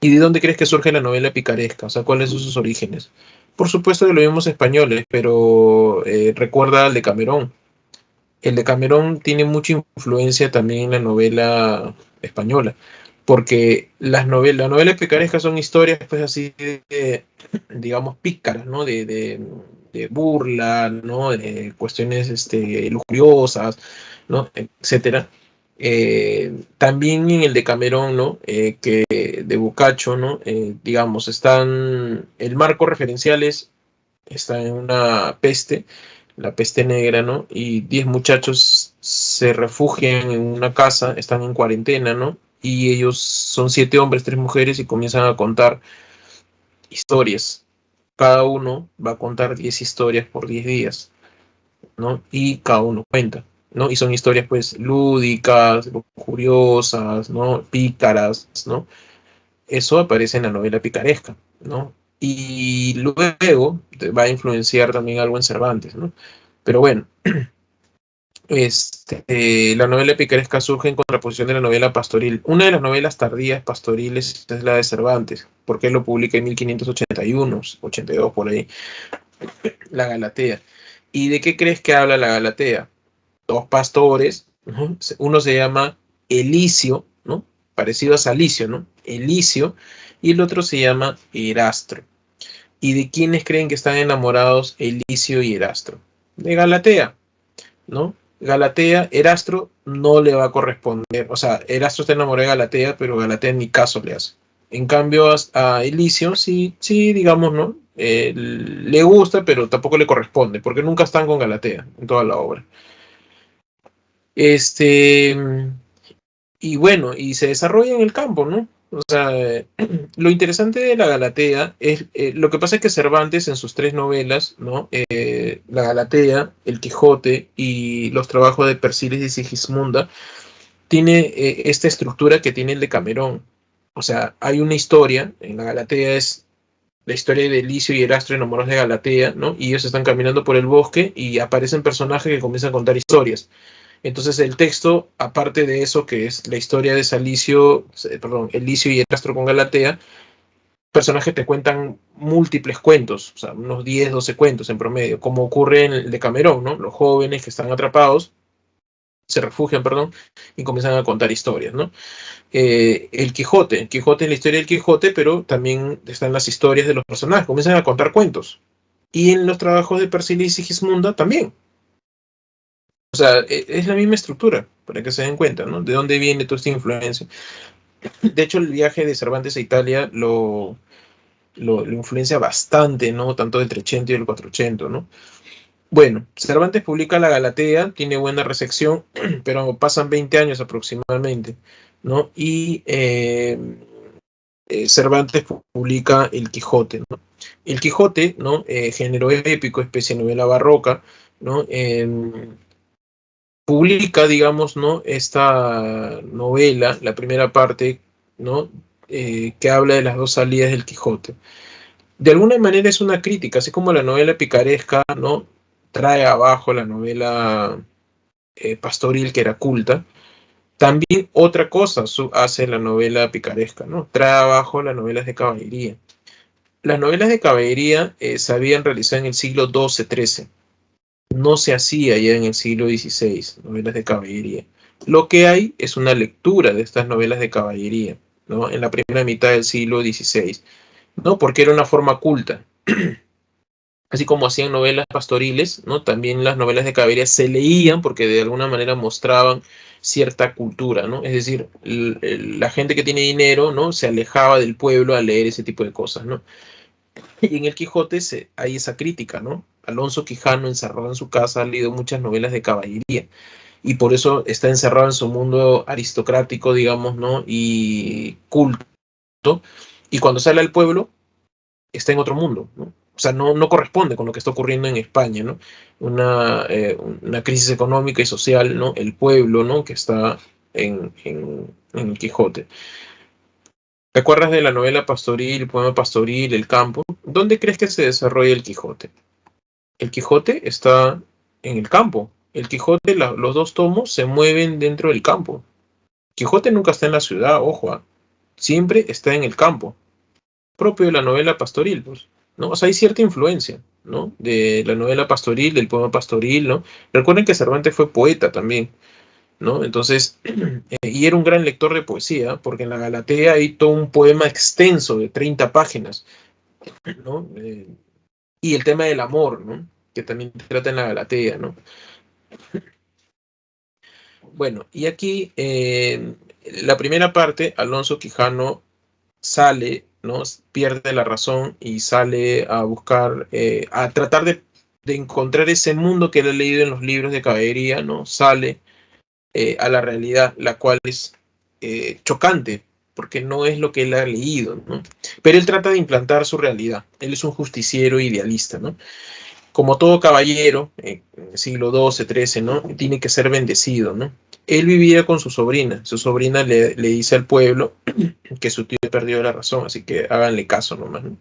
¿Y de dónde crees que surge la novela picaresca? O sea, ¿cuáles son sus orígenes? Por supuesto que lo vimos españoles, pero recuerda al de Camerón. El de Camerón tiene mucha influencia también en la novela española, porque las novelas picarescas son historias, pues así, digamos, pícaras, ¿no? De burla, ¿no? De cuestiones lujuriosas, ¿no? Etcétera. También en el de Camerón, ¿no? Que de Boccaccio, ¿no? Digamos, el marco referencial está en una peste, la peste negra, ¿no? Y 10 muchachos se refugian en una casa, están en cuarentena, ¿no? Y ellos son 7 hombres, 3 mujeres y comienzan a contar historias. Cada uno va a contar 10 historias por 10 días, ¿no? Y cada uno cuenta, ¿no? Y son historias pues lúdicas, curiosas, ¿no? Pícaras, ¿no? Eso aparece en la novela picaresca, ¿no? Y luego va a influenciar también algo en Cervantes, ¿no? Pero bueno, la novela picaresca surge en contraposición de la novela pastoril. Una de las novelas tardías pastoriles es la de Cervantes, porque él lo publica en 1581, 82 por ahí, la Galatea. ¿Y de qué crees que habla la Galatea? Dos pastores, ¿no? Uno se llama Elicio, ¿no? Parecido a Salicio, ¿no? Elicio, y el otro se llama Erastro. ¿Y de quiénes creen que están enamorados Elicio y Erastro? De Galatea, ¿no? Galatea, Erastro no le va a corresponder, o sea, Erastro está enamorado de Galatea, pero Galatea ni caso le hace. En cambio, a Elicio sí, sí, digamos, ¿no? Le gusta, pero tampoco le corresponde, porque nunca están con Galatea en toda la obra. Este, y bueno, y se desarrolla en el campo, ¿no? O sea, lo interesante de la Galatea es, lo que pasa es que Cervantes en sus 3 novelas, ¿no? La Galatea, El Quijote y los trabajos de Persiles y Sigismunda, tiene esta estructura que tiene el de Camerón. O sea, hay una historia, en la Galatea es la historia de Elicio y Erastro enamorados de Galatea, ¿no? Y ellos están caminando por el bosque y aparecen personajes que comienzan a contar historias. Entonces el texto, aparte de eso, que es la historia de Elicio y Erastro con Galatea, personajes te cuentan múltiples cuentos, o sea, unos 10, 12 cuentos en promedio, como ocurre en el de Camerón, ¿no? Los jóvenes que están atrapados, se refugian, perdón, y comienzan a contar historias, ¿no? El Quijote es la historia del Quijote, pero también están las historias de los personajes, comienzan a contar cuentos. Y en los trabajos de Persiles y Sigismunda también. O sea, es la misma estructura, para que se den cuenta, ¿no? De dónde viene toda esta influencia. De hecho, el viaje de Cervantes a Italia lo influencia bastante, ¿no? Tanto del 300 y el 400, ¿no? Bueno, Cervantes publica la Galatea, tiene buena recepción, pero pasan 20 años aproximadamente, ¿no? Y Cervantes publica El Quijote, ¿no? El Quijote, ¿no? Género épico, especie de novela barroca, ¿no? Publica, digamos, ¿no? Esta novela, la primera parte, ¿no? Que habla de las dos salidas del Quijote. De alguna manera es una crítica, así como la novela picaresca, ¿no? Trae abajo la novela pastoril, que era culta. También otra cosa hace la novela picaresca, ¿no? Trae abajo las novelas de caballería. Las novelas de caballería se habían realizado en el siglo XII-XIII. No se hacía ya en el siglo XVI, novelas de caballería. Lo que hay es una lectura de estas novelas de caballería, ¿no? En la primera mitad del siglo XVI, ¿no? Porque era una forma culta. Así como hacían novelas pastoriles, ¿no? También las novelas de caballería se leían porque de alguna manera mostraban cierta cultura, ¿no? Es decir, la gente que tiene dinero, ¿no? Se alejaba del pueblo a leer ese tipo de cosas, ¿no? Y en el Quijote hay esa crítica, ¿no? Alonso Quijano, encerrado en su casa, ha leído muchas novelas de caballería y por eso está encerrado en su mundo aristocrático, digamos, ¿no? Y culto, y cuando sale al pueblo, está en otro mundo, ¿no? O sea, no corresponde con lo que está ocurriendo en España, ¿no? Una crisis económica y social, ¿no? El pueblo, ¿no? Que está en el Quijote. ¿Te acuerdas de la novela pastoril, el poema pastoril, el campo? ¿Dónde crees que se desarrolla el Quijote? El Quijote está en el campo. El Quijote, los dos tomos se mueven dentro del campo. Quijote nunca está en la ciudad, ojo, siempre está en el campo, propio de la novela pastoril, pues, ¿no? O sea, hay cierta influencia, ¿no? De la novela pastoril, del poema pastoril, ¿no? Recuerden que Cervantes fue poeta también, ¿no? Entonces, y era un gran lector de poesía, porque en la Galatea hay todo un poema extenso de 30 páginas, ¿no? Y el tema del amor, ¿no? Que también trata en la Galatea, ¿no? Bueno, y aquí, la primera parte, Alonso Quijano sale, ¿no? Pierde la razón y sale a buscar, a tratar de encontrar ese mundo que él ha leído en los libros de caballería, ¿no? Sale a la realidad, la cual es chocante, porque no es lo que él ha leído, ¿no? Pero él trata de implantar su realidad. Él es un justiciero idealista, ¿no? Como todo caballero, en el siglo XII, XIII, ¿no? Tiene que ser bendecido, ¿no? Él vivía con su sobrina le dice al pueblo que su tío perdió la razón, así que háganle caso nomás, ¿no?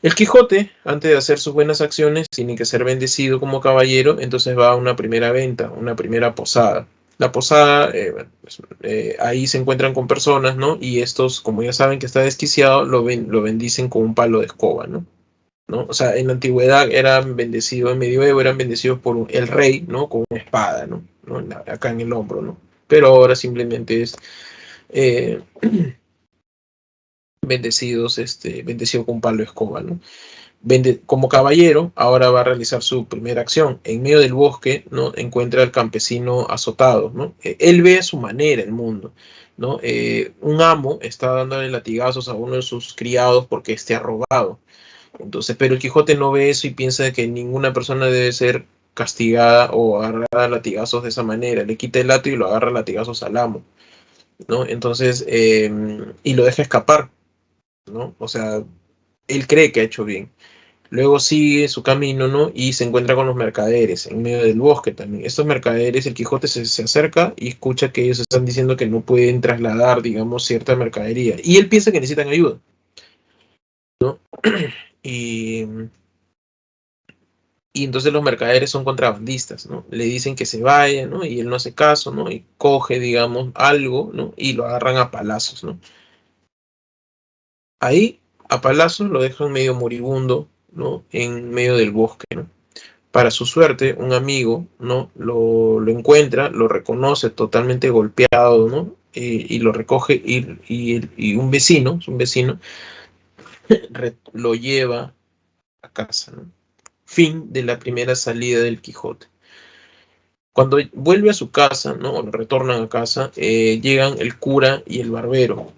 El Quijote, antes de hacer sus buenas acciones, tiene que ser bendecido como caballero, entonces va a una primera venta, una primera posada. La posada, bueno, pues, ahí se encuentran con personas, ¿no? Y estos, como ya saben que está desquiciado, lo bendicen con un palo de escoba, ¿no? ¿No? O sea, en la antigüedad eran bendecidos, en medioevo eran bendecidos por el rey, ¿no? Con una espada, ¿no? ¿No? Acá en el hombro, ¿no? Pero ahora simplemente es eh, bendecidos, bendecido con un palo de escoba, ¿no? Como caballero, ahora va a realizar su primera acción. En medio del bosque, ¿no? Encuentra al campesino azotado, ¿no? Él ve a su manera el mundo, ¿no? Un amo está dándole latigazos a uno de sus criados porque ha robado. Entonces, pero el Quijote no ve eso y piensa que ninguna persona debe ser castigada o agarrada a latigazos de esa manera. Le quita el látigo y lo agarra a latigazos al amo, ¿no? Entonces, y lo deja escapar, ¿no? O sea, él cree que ha hecho bien. Luego sigue su camino, ¿no? Y se encuentra con los mercaderes en medio del bosque también. Estos mercaderes, el Quijote se acerca y escucha que ellos están diciendo que no pueden trasladar, digamos, cierta mercadería. Y él piensa que necesitan ayuda, ¿no? Y, y entonces los mercaderes son contrabandistas, ¿no? Le dicen que se vaya, ¿no? Y él no hace caso, ¿no? Y coge, digamos, algo, ¿no? Y lo agarran a palazos, ¿no? Ahí, a palazos, lo dejan medio moribundo, ¿no? En medio del bosque, ¿no? Para su suerte, un amigo, ¿no? Lo encuentra, lo reconoce totalmente golpeado, ¿no? Y lo recoge y un vecino, lo lleva a casa, ¿no? Fin de la primera salida del Quijote. Cuando vuelve a su casa, ¿no? O retornan a casa, llegan el cura y el barbero.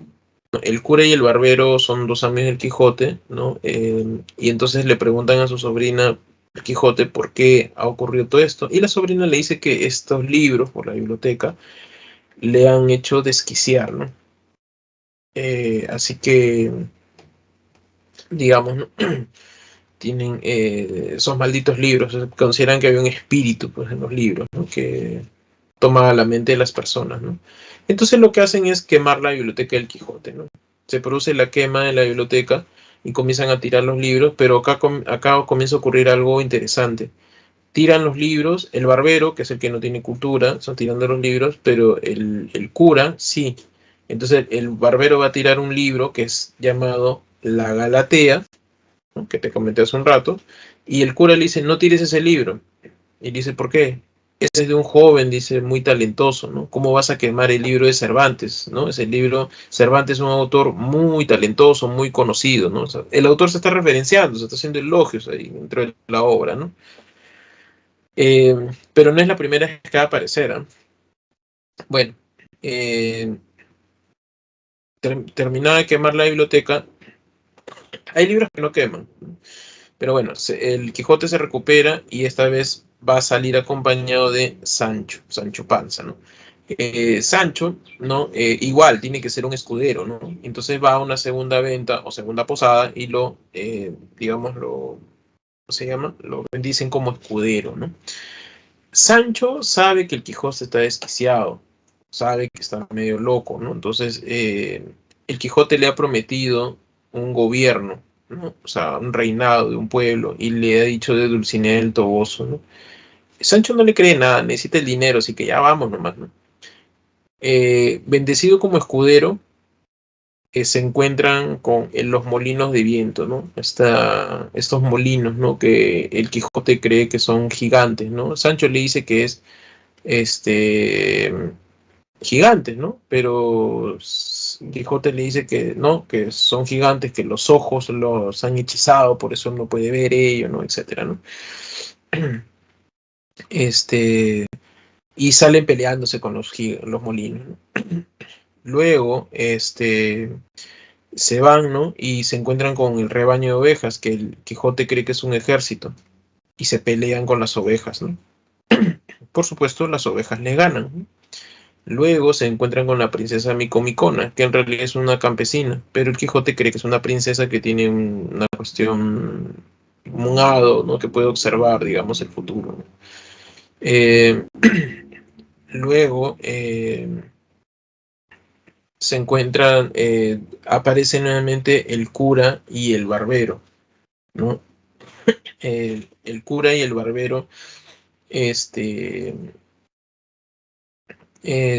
El cura y el barbero son dos amigos del Quijote, ¿no? Y entonces le preguntan a su sobrina el Quijote por qué ha ocurrido todo esto. Y la sobrina le dice que estos libros por la biblioteca le han hecho desquiciar, ¿no? Así que, digamos, ¿no? Tienen esos malditos libros, consideran que había un espíritu, pues, en los libros, ¿no? Que toma la mente de las personas, ¿no? Entonces lo que hacen es quemar la biblioteca del Quijote, ¿no? Se produce la quema de la biblioteca y comienzan a tirar los libros, pero acá comienza a ocurrir algo interesante. Tiran los libros, el barbero, que es el que no tiene cultura, está tirando los libros, pero el cura sí. Entonces el barbero va a tirar un libro que es llamado La Galatea, ¿no? Que te comenté hace un rato, y el cura le dice, no tires ese libro. Y dice, ¿por qué? Ese es de un joven, dice, muy talentoso, ¿no? ¿Cómo vas a quemar el libro de Cervantes, ¿no? Ese libro, Cervantes es un autor muy talentoso, muy conocido, ¿no? O sea, el autor se está referenciando, se está haciendo elogios ahí dentro de la obra, ¿no? Pero no es la primera vez que va a aparecer, ¿eh? Bueno, eh, terminada de quemar la biblioteca, hay libros que no queman, ¿no? Pero bueno, el Quijote se recupera y esta vez va a salir acompañado de Sancho Panza, ¿no? Sancho, ¿no? Igual tiene que ser un escudero, ¿no? Entonces va a una segunda venta o segunda posada y digamos, ¿cómo se llama? Lo bendicen como escudero, ¿no? Sancho sabe que el Quijote está desquiciado, sabe que está medio loco, ¿no? Entonces, el Quijote le ha prometido un gobierno, ¿no? O sea, un reinado de un pueblo, y le ha dicho de Dulcinea del Toboso, ¿no? Sancho no le cree nada, necesita el dinero, así que ya vamos nomás, ¿no? Bendecido como escudero, se encuentran con los molinos de viento, ¿no? Estos molinos, ¿no? Que el Quijote cree que son gigantes, ¿no? Sancho le dice que es este gigantes, ¿no? Pero Quijote le dice que no, que son gigantes, que los ojos los han hechizado, por eso no puede ver ello, ¿no? Etcétera, ¿no? Este, y salen peleándose con los molinos, ¿no? Luego, se van, ¿no? Y se encuentran con el rebaño de ovejas, que el Quijote cree que es un ejército, y se pelean con las ovejas, ¿no? Por supuesto, las ovejas le ganan, ¿no? Luego se encuentran con la princesa Micomicona, que en realidad es una campesina, pero el Quijote cree que es una princesa que tiene una cuestión, un hado, ¿no? Que puede observar, digamos, el futuro, ¿no? Eh, luego se encuentran, aparece nuevamente el cura y el barbero, ¿no? El cura y el barbero, este,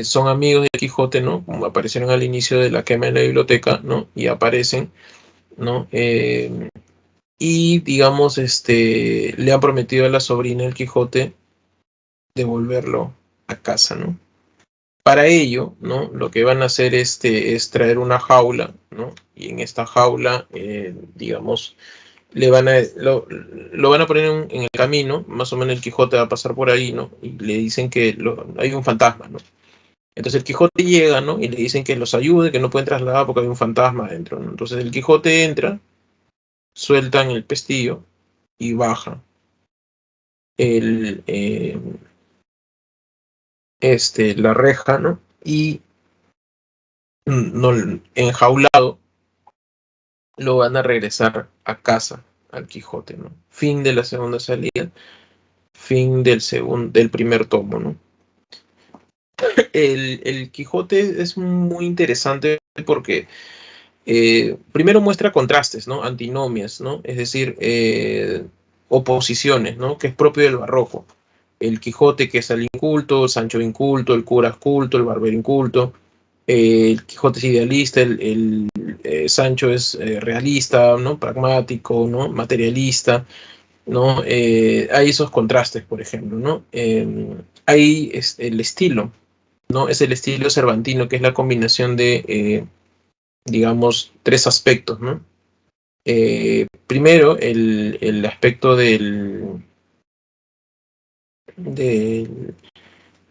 son amigos de Quijote, ¿no? Como aparecieron al inicio de la quema en la biblioteca, ¿no? Y aparecen, ¿no? Y digamos, le han prometido a la sobrina del Quijote devolverlo a casa, ¿no? Para ello, ¿no? Lo que van a hacer es traer una jaula, ¿no? Y en esta jaula, digamos, lo van a poner en el camino, más o menos el Quijote va a pasar por ahí, ¿no? Y le dicen que hay un fantasma, ¿no? Entonces el Quijote llega, ¿no? Y le dicen que los ayude, que no pueden trasladar porque hay un fantasma adentro, ¿no? Entonces el Quijote entra, sueltan el pestillo y baja el, la reja, ¿no? Y no, enjaulado lo van a regresar a casa al Quijote, ¿no? Fin de la segunda salida, fin del primer tomo, ¿no? El Quijote es muy interesante porque primero muestra contrastes, ¿no? Antinomias, ¿no? Es decir, oposiciones, ¿no? Que es propio del barroco. El Quijote, que es el inculto, el Sancho inculto, el cura culto, el barbero inculto, el Quijote es idealista, Sancho es realista, ¿no? Pragmático, ¿no? Materialista, ¿no? Hay esos contrastes, por ejemplo, ¿no? Hay el estilo, ¿no? Es el estilo cervantino, que es la combinación de, digamos, tres aspectos, ¿no? Primero, el aspecto del,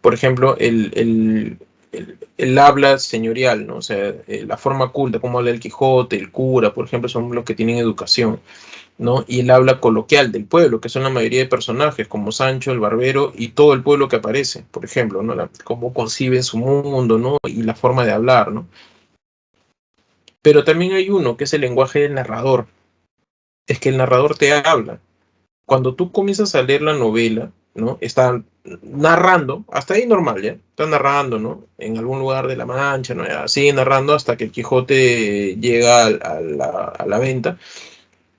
por ejemplo, el habla señorial, ¿no? O sea, la forma culta, como habla el Quijote, el cura, por ejemplo, son los que tienen educación, ¿no? Y el habla coloquial del pueblo, que son la mayoría de personajes, como Sancho, el barbero y todo el pueblo que aparece, por ejemplo, ¿no? Cómo conciben su mundo, ¿no? Y la forma de hablar, ¿no? Pero también hay uno que es el lenguaje del narrador. Es que el narrador te habla. Cuando tú comienzas a leer la novela, ¿no? Está narrando, hasta ahí normal, ¿ya? Está narrando, ¿no? En algún lugar de la Mancha, ¿no? Sigue narrando hasta que el Quijote llega a la venta.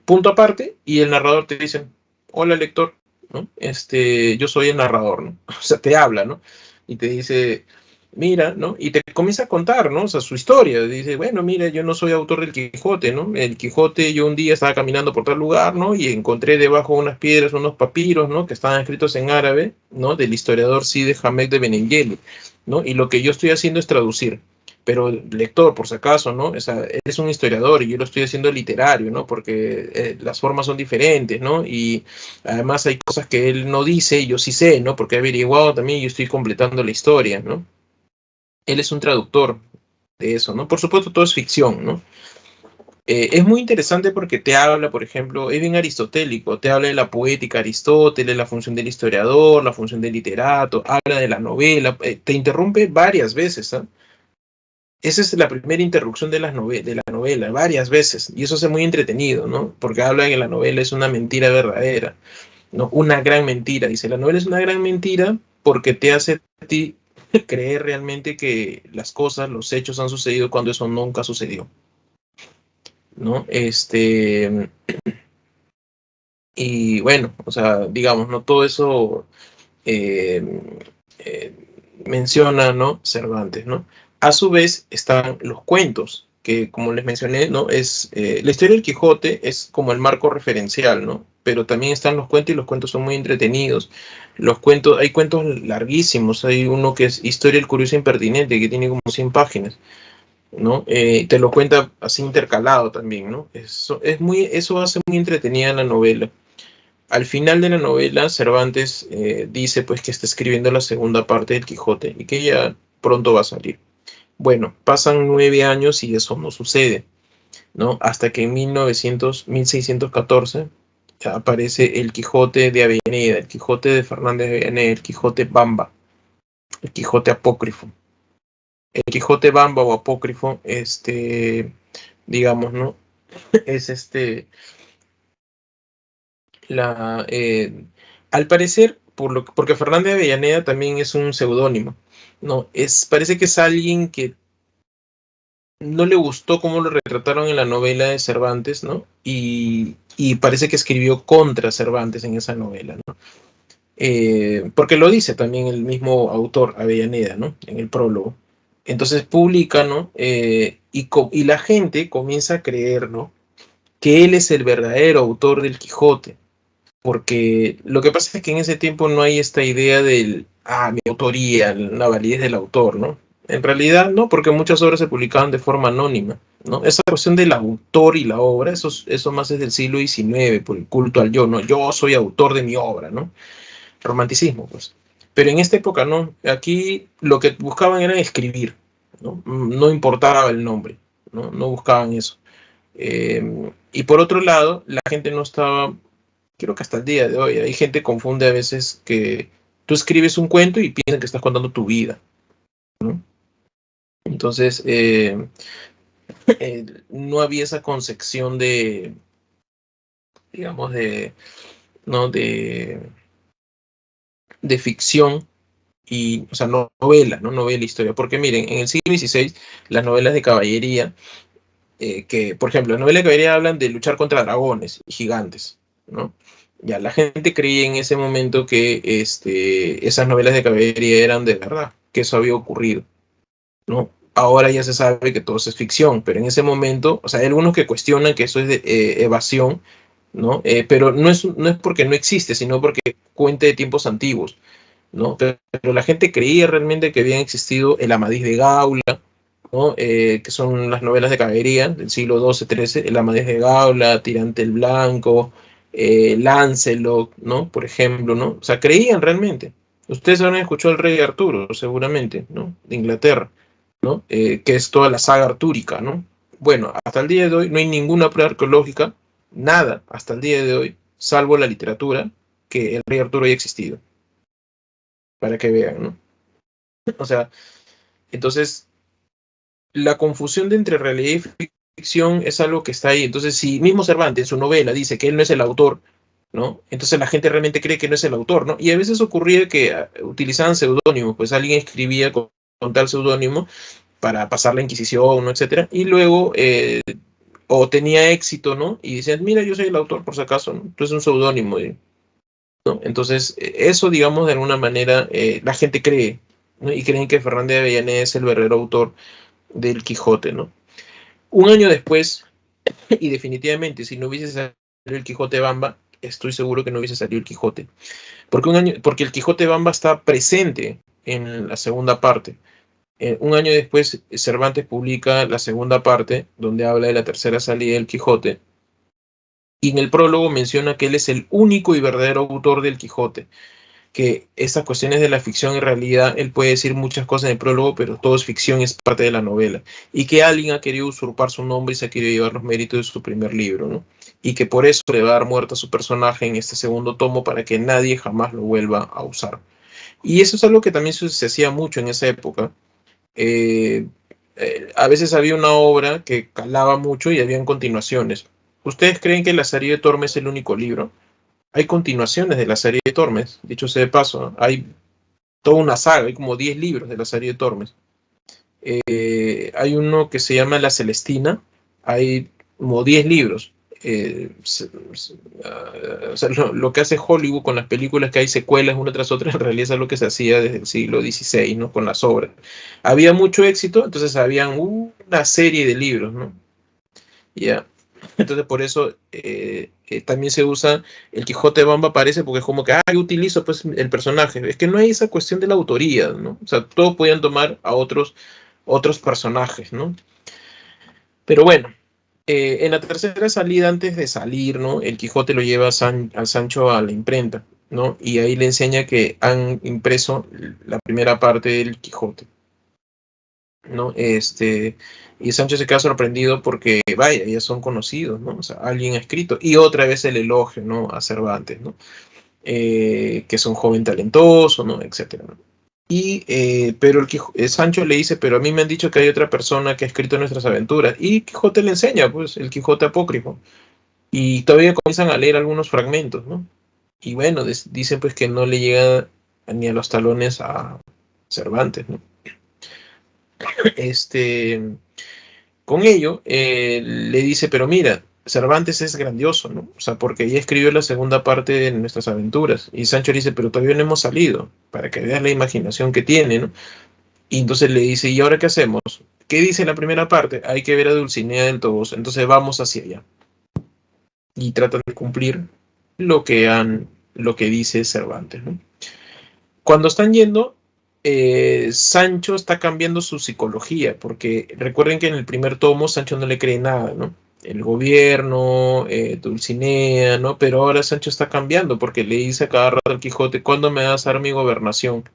Punto aparte, y el narrador te dice, hola lector, ¿no? Yo soy el narrador, ¿no? O sea, te habla, ¿no? Y te dice, mira, ¿no? Y te comienza a contar, ¿no? O sea, su historia. Dice, bueno, mira, yo no soy autor del Quijote, ¿no? El Quijote, yo un día estaba caminando por tal lugar, ¿no? Y encontré debajo de unas piedras unos papiros, ¿no? Que estaban escritos en árabe, ¿no? Del historiador Cide Hamed de Benengeli, ¿no? Y lo que yo estoy haciendo es traducir. Pero lector, por si acaso, ¿no? O sea, eres un historiador y yo lo estoy haciendo literario, ¿no? Porque las formas son diferentes, ¿no? Y además hay cosas que él no dice y yo sí sé, ¿no? Porque he averiguado también y yo estoy completando la historia, ¿no? Él es un traductor de eso, ¿no? Por supuesto, todo es ficción, ¿no? Es muy interesante porque te habla, por ejemplo, es bien aristotélico, te habla de la poética de Aristóteles, la función del historiador, la función del literato, habla de la novela, te interrumpe varias veces, ¿ah? Esa es la primera interrupción de, de la novela, varias veces, y eso es muy entretenido, ¿no? Porque habla de que la novela es una mentira verdadera, ¿no? Una gran mentira, dice, la novela es una gran mentira porque te hace a ti creer realmente que las cosas, los hechos han sucedido cuando eso nunca sucedió, ¿no? Y bueno, o sea, digamos, ¿no? Todo eso eh, eh, menciona, ¿no? Cervantes, ¿no? A su vez están los cuentos, que como les mencioné, ¿no? La historia del Quijote es como el marco referencial, ¿no? Pero también están los cuentos y los cuentos son muy entretenidos. Los cuentos, hay cuentos larguísimos, hay uno que es Historia del Curioso Impertinente, que tiene como 100 páginas, ¿no? Te lo cuenta así intercalado también, ¿no? Eso hace muy entretenida la novela. Al final de la novela, Cervantes dice pues que está escribiendo la segunda parte del Quijote y que ya pronto va a salir. Bueno, pasan 9 años y eso no sucede, ¿no? Hasta que en 1614 aparece el Quijote de Avellaneda, el Quijote de Fernández de Avellaneda, el Quijote Bamba, el Quijote apócrifo. El Quijote Bamba o apócrifo, digamos, ¿no? Es la, al parecer, porque Fernández de Avellaneda también es un seudónimo, ¿no? Parece que es alguien que no le gustó cómo lo retrataron en la novela de Cervantes, ¿no? Y parece que escribió contra Cervantes en esa novela, ¿no? Porque lo dice también el mismo autor, Avellaneda, ¿no? En el prólogo. Entonces publica, ¿no? Y la gente comienza a creer, ¿no? Que él es el verdadero autor del Quijote, porque lo que pasa es que en ese tiempo no hay esta idea mi autoría, la validez del autor, ¿no? En realidad no, porque muchas obras se publicaban de forma anónima, ¿no? Esa cuestión del autor y la obra, eso más es del siglo XIX, por el culto al yo, ¿no? Yo soy autor de mi obra, ¿no? Romanticismo, pues. Pero en esta época no, aquí lo que buscaban era escribir, ¿no? No importaba el nombre, ¿no? No buscaban eso. Y por otro lado, la gente no estaba, creo que hasta el día de hoy, hay gente que confunde a veces que tú escribes un cuento y piensan que estás contando tu vida, ¿no? Entonces, no había esa concepción de, digamos, ¿no? de ficción y, o sea, novela, ¿no? Novela, historia. Porque miren, en el siglo XVI, las novelas de caballería, que, por ejemplo, las novelas de caballería hablan de luchar contra dragones y gigantes, ¿no? Ya, la gente creía en ese momento que esas novelas de caballería eran de verdad, que eso había ocurrido, ¿no? Ahora ya se sabe que todo eso es ficción, pero en ese momento, o sea, hay algunos que cuestionan que eso es de evasión, ¿no? Pero no es porque no existe, sino porque cuenta de tiempos antiguos, ¿no? Pero la gente creía realmente que habían existido el Amadís de Gaula, ¿no? Que son las novelas de caballería del siglo XII, XIII, el Amadís de Gaula, Tirante el Blanco, Lancelot, ¿no? Por ejemplo, ¿no? O sea, creían realmente. Ustedes habrán escuchado el rey Arturo, seguramente, ¿no? De Inglaterra, ¿no? Que es toda la saga artúrica, ¿no? Bueno, hasta el día de hoy no hay ninguna prueba arqueológica, nada, hasta el día de hoy, salvo la literatura, que el rey Arturo haya existido, para que vean, ¿no? O sea, entonces la confusión de entre realidad y ficción es algo que está ahí. Entonces, si mismo Cervantes en su novela dice que él no es el autor, ¿no? Entonces la gente realmente cree que no es el autor, ¿no? Y a veces ocurría que utilizaban seudónimos, pues alguien escribía con tal seudónimo para pasar la Inquisición, ¿no? Etcétera, y luego o tenía éxito, ¿no? Y decían, mira, yo soy el autor por si acaso, ¿no? Entonces es un seudónimo, ¿no? Entonces, eso, digamos, de alguna manera, la gente cree, ¿no? Y creen que Fernández de Avellaneda es el verdadero autor del Quijote, ¿no? Un año después, y definitivamente, si no hubiese salido el Quijote Bamba, estoy seguro que no hubiese salido el Quijote. Porque el Quijote Bamba está presente en la segunda parte. Un año después, Cervantes publica la segunda parte, donde habla de la tercera salida del Quijote, y en el prólogo menciona que él es el único y verdadero autor del Quijote. que estas cuestiones de la ficción, en realidad él puede decir muchas cosas en el prólogo, pero todo es ficción, es parte de la novela, y que alguien ha querido usurpar su nombre y se ha querido llevar los méritos de su primer libro, ¿no? Y que por eso le va a dar muerte a su personaje en este segundo tomo para que nadie jamás lo vuelva a usar. Y eso es algo que también se hacía mucho en esa época. Eh, a veces había una obra que calaba mucho y habían continuaciones. ¿Ustedes creen que La serie de Tormes es el único libro? Hay continuaciones de La serie de Tormes, dicho sea de paso, ¿no? Hay toda una saga, hay como 10 libros de La serie de Tormes. Hay uno que se llama La Celestina, hay como 10 libros. O sea, lo que hace Hollywood con las películas, que hay secuelas una tras otra, en realidad es lo que se hacía desde el siglo XVI, ¿no? Con las obras. Había mucho éxito, entonces habían una serie de libros, ¿no? Ya. Entonces por eso también se usa el Quijote de Bamba, aparece porque es como que, yo utilizo pues el personaje. Es que no hay esa cuestión de la autoría, ¿no? O sea, todos podían tomar a otros personajes, ¿no? Pero bueno, en la tercera salida, antes de salir, ¿no? El Quijote lo lleva a Sancho a la imprenta, ¿no? Y ahí le enseña que han impreso la primera parte del Quijote, ¿no? Y Sancho se queda sorprendido porque, vaya, ya son conocidos, ¿no? O sea, alguien ha escrito. Y otra vez el elogio, ¿no? A Cervantes, ¿no? Que es un joven talentoso, ¿no? Etcétera, ¿no? Pero Sancho le dice, pero a mí me han dicho que hay otra persona que ha escrito nuestras aventuras. Y Quijote le enseña, pues, el Quijote apócrifo. Y todavía comienzan a leer algunos fragmentos, ¿no? Y bueno, dicen pues que no le llega ni a los talones a Cervantes, ¿no? Este, con ello, le dice, pero mira, Cervantes es grandioso, ¿no? O sea, porque ya escribió la segunda parte de nuestras aventuras. Y Sancho le dice, pero todavía no hemos salido, para que veas la imaginación que tiene, ¿no? Y entonces le dice, ¿y ahora qué hacemos? ¿Qué dice la primera parte? Hay que ver a Dulcinea del Toboso. Entonces vamos hacia allá. Y tratan de cumplir lo que dice Cervantes, ¿no? Cuando están yendo, Sancho está cambiando su psicología, porque recuerden que en el primer tomo Sancho no le cree nada, ¿no? El gobierno, Dulcinea, ¿no? Pero ahora Sancho está cambiando porque le dice a cada rato al Quijote, ¿cuándo me vas a dar mi gobernación?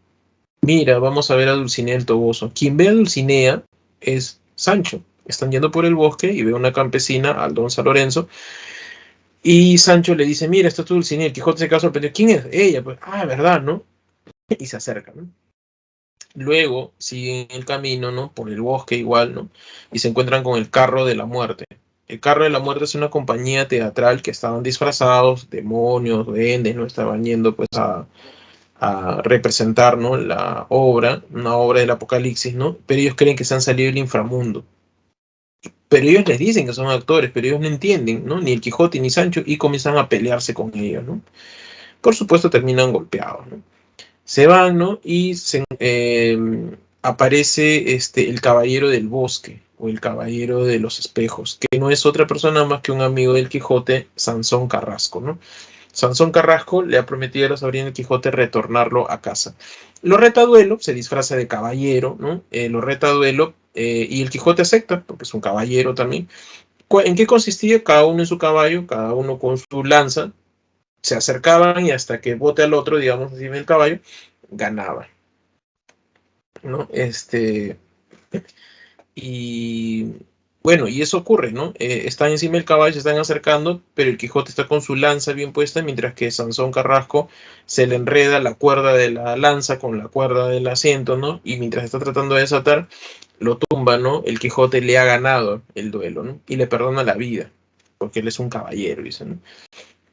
Mira, vamos a ver a Dulcinea el Toboso. Quien ve a Dulcinea es Sancho. Están yendo por el bosque y ve a una campesina, Aldonza Lorenzo, y Sancho le dice, mira, esta es tu Dulcinea. El Quijote se queda sorprendido. ¿Quién es? Ella, pues, verdad, ¿no? Y se acerca, ¿no? Luego siguen el camino, ¿no? Por el bosque igual, ¿no? Y se encuentran con el carro de la muerte. El carro de la muerte es una compañía teatral que estaban disfrazados, demonios, duendes, ¿no? Estaban yendo pues a representar, ¿no? La obra, una obra del Apocalipsis, ¿no? Pero ellos creen que se han salido del inframundo. Pero ellos les dicen que son actores, pero ellos no entienden, ¿no? Ni el Quijote ni Sancho, y comienzan a pelearse con ellos, ¿no? Por supuesto terminan golpeados, ¿no? Se van, ¿no? Y aparece el Caballero del Bosque, o el Caballero de los Espejos, que no es otra persona más que un amigo del Quijote, Sansón Carrasco, ¿no? Sansón Carrasco le ha prometido a la sobrina del Quijote retornarlo a casa. Lo reta a duelo, se disfraza de caballero, ¿no? Lo reta a duelo y el Quijote acepta, porque es un caballero también. ¿En qué consistía? Cada uno en su caballo, cada uno con su lanza, se acercaban y hasta que bote al otro, digamos, encima del caballo, ganaba, ¿no? Y bueno, y eso ocurre, ¿no? Están encima del caballo, se están acercando, pero el Quijote está con su lanza bien puesta, mientras que Sansón Carrasco se le enreda la cuerda de la lanza con la cuerda del asiento, ¿no? Y mientras está tratando de desatar, lo tumba, ¿no? El Quijote le ha ganado el duelo, ¿no? Y le perdona la vida, porque él es un caballero, dicen, ¿no?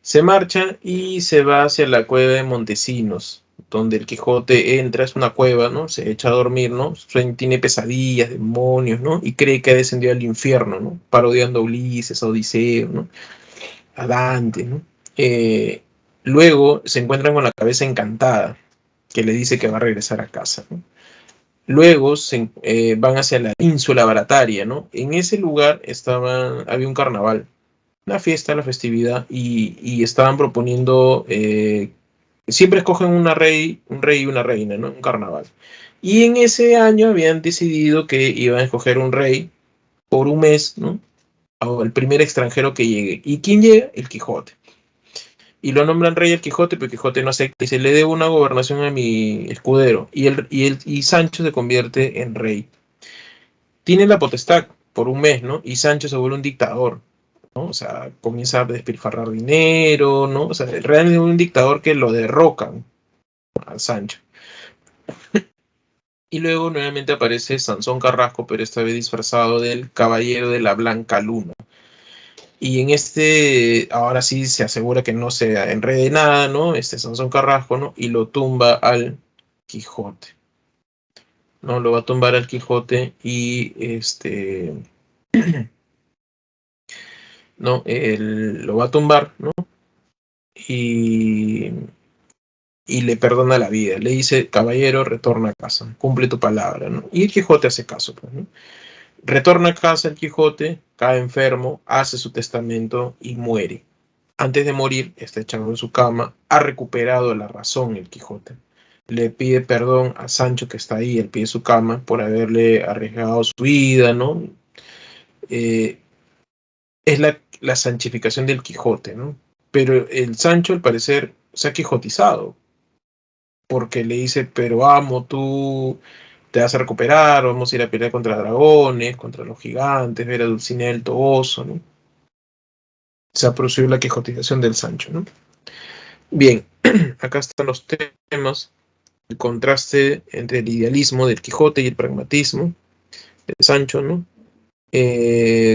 Se marcha y se va hacia la cueva de Montesinos, donde el Quijote entra, es una cueva, ¿no? Se echa a dormir, ¿no? Tiene pesadillas, demonios, ¿no? Y cree que ha descendido al infierno, ¿no? Parodiando a Ulises, a Odiseo, ¿no? A Dante, ¿no? Luego se encuentran con la cabeza encantada, que le dice que va a regresar a casa, ¿no? Luego van hacia la ínsula Barataria, ¿no? En ese lugar había un carnaval, una fiesta, la festividad, y estaban proponiendo, siempre escogen un rey y una reina, ¿no? Un carnaval. Y en ese año habían decidido que iban a escoger un rey por un mes, ¿no? O el primer extranjero que llegue. ¿Y quién llega? El Quijote. Y lo nombran rey al Quijote, pero Quijote no acepta y se le debe una gobernación a mi escudero. Y Sancho se convierte en rey. Tiene la potestad por un mes, ¿no? Y Sancho se vuelve un dictador, ¿no? O sea, comienza a despilfarrar dinero, ¿no? O sea, realmente un dictador que lo derrocan al Sancho. Y luego nuevamente aparece Sansón Carrasco, pero esta vez disfrazado del Caballero de la Blanca Luna. Y en este, ahora sí se asegura que no se enrede nada, ¿no? Este Sansón Carrasco, ¿no? Y lo tumba al Quijote, ¿no? Lo va a tumbar al Quijote y ¿no? Él lo va a tumbar, ¿no? Y, y le perdona la vida. Le dice, caballero, retorna a casa, cumple tu palabra, ¿no? Y el Quijote hace caso, pues, ¿no? Retorna a casa el Quijote, cae enfermo, hace su testamento y muere. Antes de morir, está echado en su cama, ha recuperado la razón el Quijote. Le pide perdón a Sancho que está ahí al pie de su cama por haberle arriesgado su vida, ¿no? Eh, es la sanchificación del Quijote, ¿no? Pero el Sancho, al parecer, se ha quijotizado, porque le dice, pero amo, tú te vas a recuperar, vamos a ir a pelear contra dragones, contra los gigantes, ver a Dulcinea del Toboso, ¿no? Se ha producido la quijotización del Sancho, ¿no? Bien, acá están los temas, el contraste entre el idealismo del Quijote y el pragmatismo de Sancho, ¿no?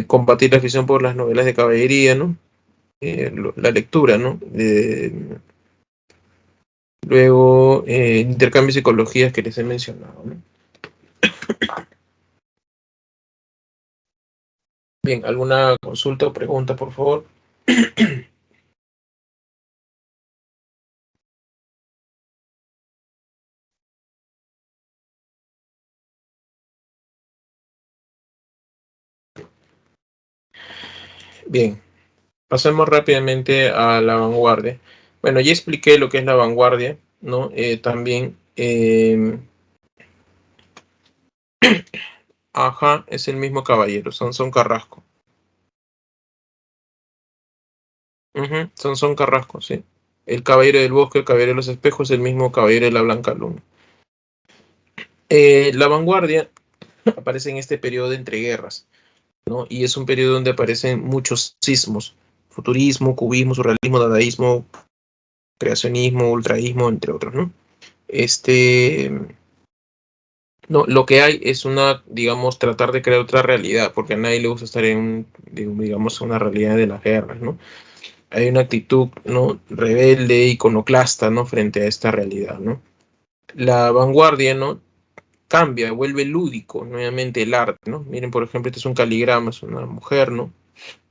Combatir la afición por las novelas de caballería, ¿no? La lectura, ¿no? Luego, intercambio de psicologías que les he mencionado, ¿no? Bien, ¿alguna consulta o pregunta, por favor? Bien, pasemos rápidamente a la vanguardia. Bueno, ya expliqué lo que es la vanguardia, ¿no? También, ajá, es el mismo caballero, Sansón Carrasco. Sansón Carrasco, sí. El caballero del bosque, el caballero de los espejos, el mismo caballero de la Blanca Luna. La vanguardia aparece en este periodo de entreguerras, ¿no? Y es un periodo donde aparecen muchos sismos, futurismo, cubismo, surrealismo, dadaísmo, creacionismo, ultraísmo, entre otros, ¿no? Este, no, lo que hay es una, digamos, tratar de crear otra realidad, porque a nadie le gusta estar en, digamos, una realidad de las guerras, ¿no? Hay una actitud, ¿no? Rebelde, iconoclasta, ¿no? Frente a esta realidad, ¿no? La vanguardia, ¿no? Cambia, vuelve lúdico nuevamente el arte, ¿no? Miren, por ejemplo, este es un caligrama, es una mujer, ¿no?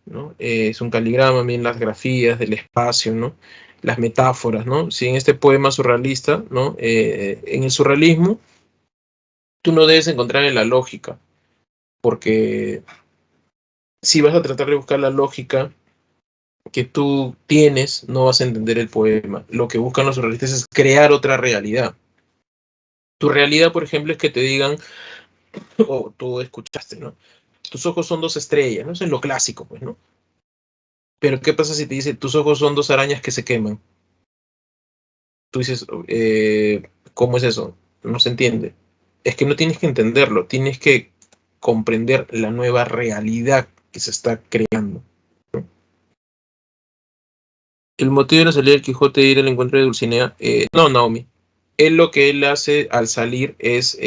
¿No? Es un caligrama, miren las grafías del espacio, ¿no? Las metáforas, ¿no? Si en este poema surrealista, ¿no? En el surrealismo, tú no debes encontrar en la lógica, porque si vas a tratar de buscar la lógica que tú tienes, no vas a entender el poema. Lo que buscan los surrealistas es crear otra realidad. Tu realidad, por ejemplo, es que te digan, o tú escuchaste, ¿no? Tus ojos son dos estrellas, ¿no? Eso es lo clásico, pues, ¿no? Pero ¿qué pasa si te dice, tus ojos son dos arañas que se queman? Tú dices, ¿cómo es eso? No se entiende. Es que no tienes que entenderlo, tienes que comprender la nueva realidad que se está creando. El motivo de la salida del Quijote de ir al encuentro de Dulcinea, no, Naomi. Él lo que él hace al salir es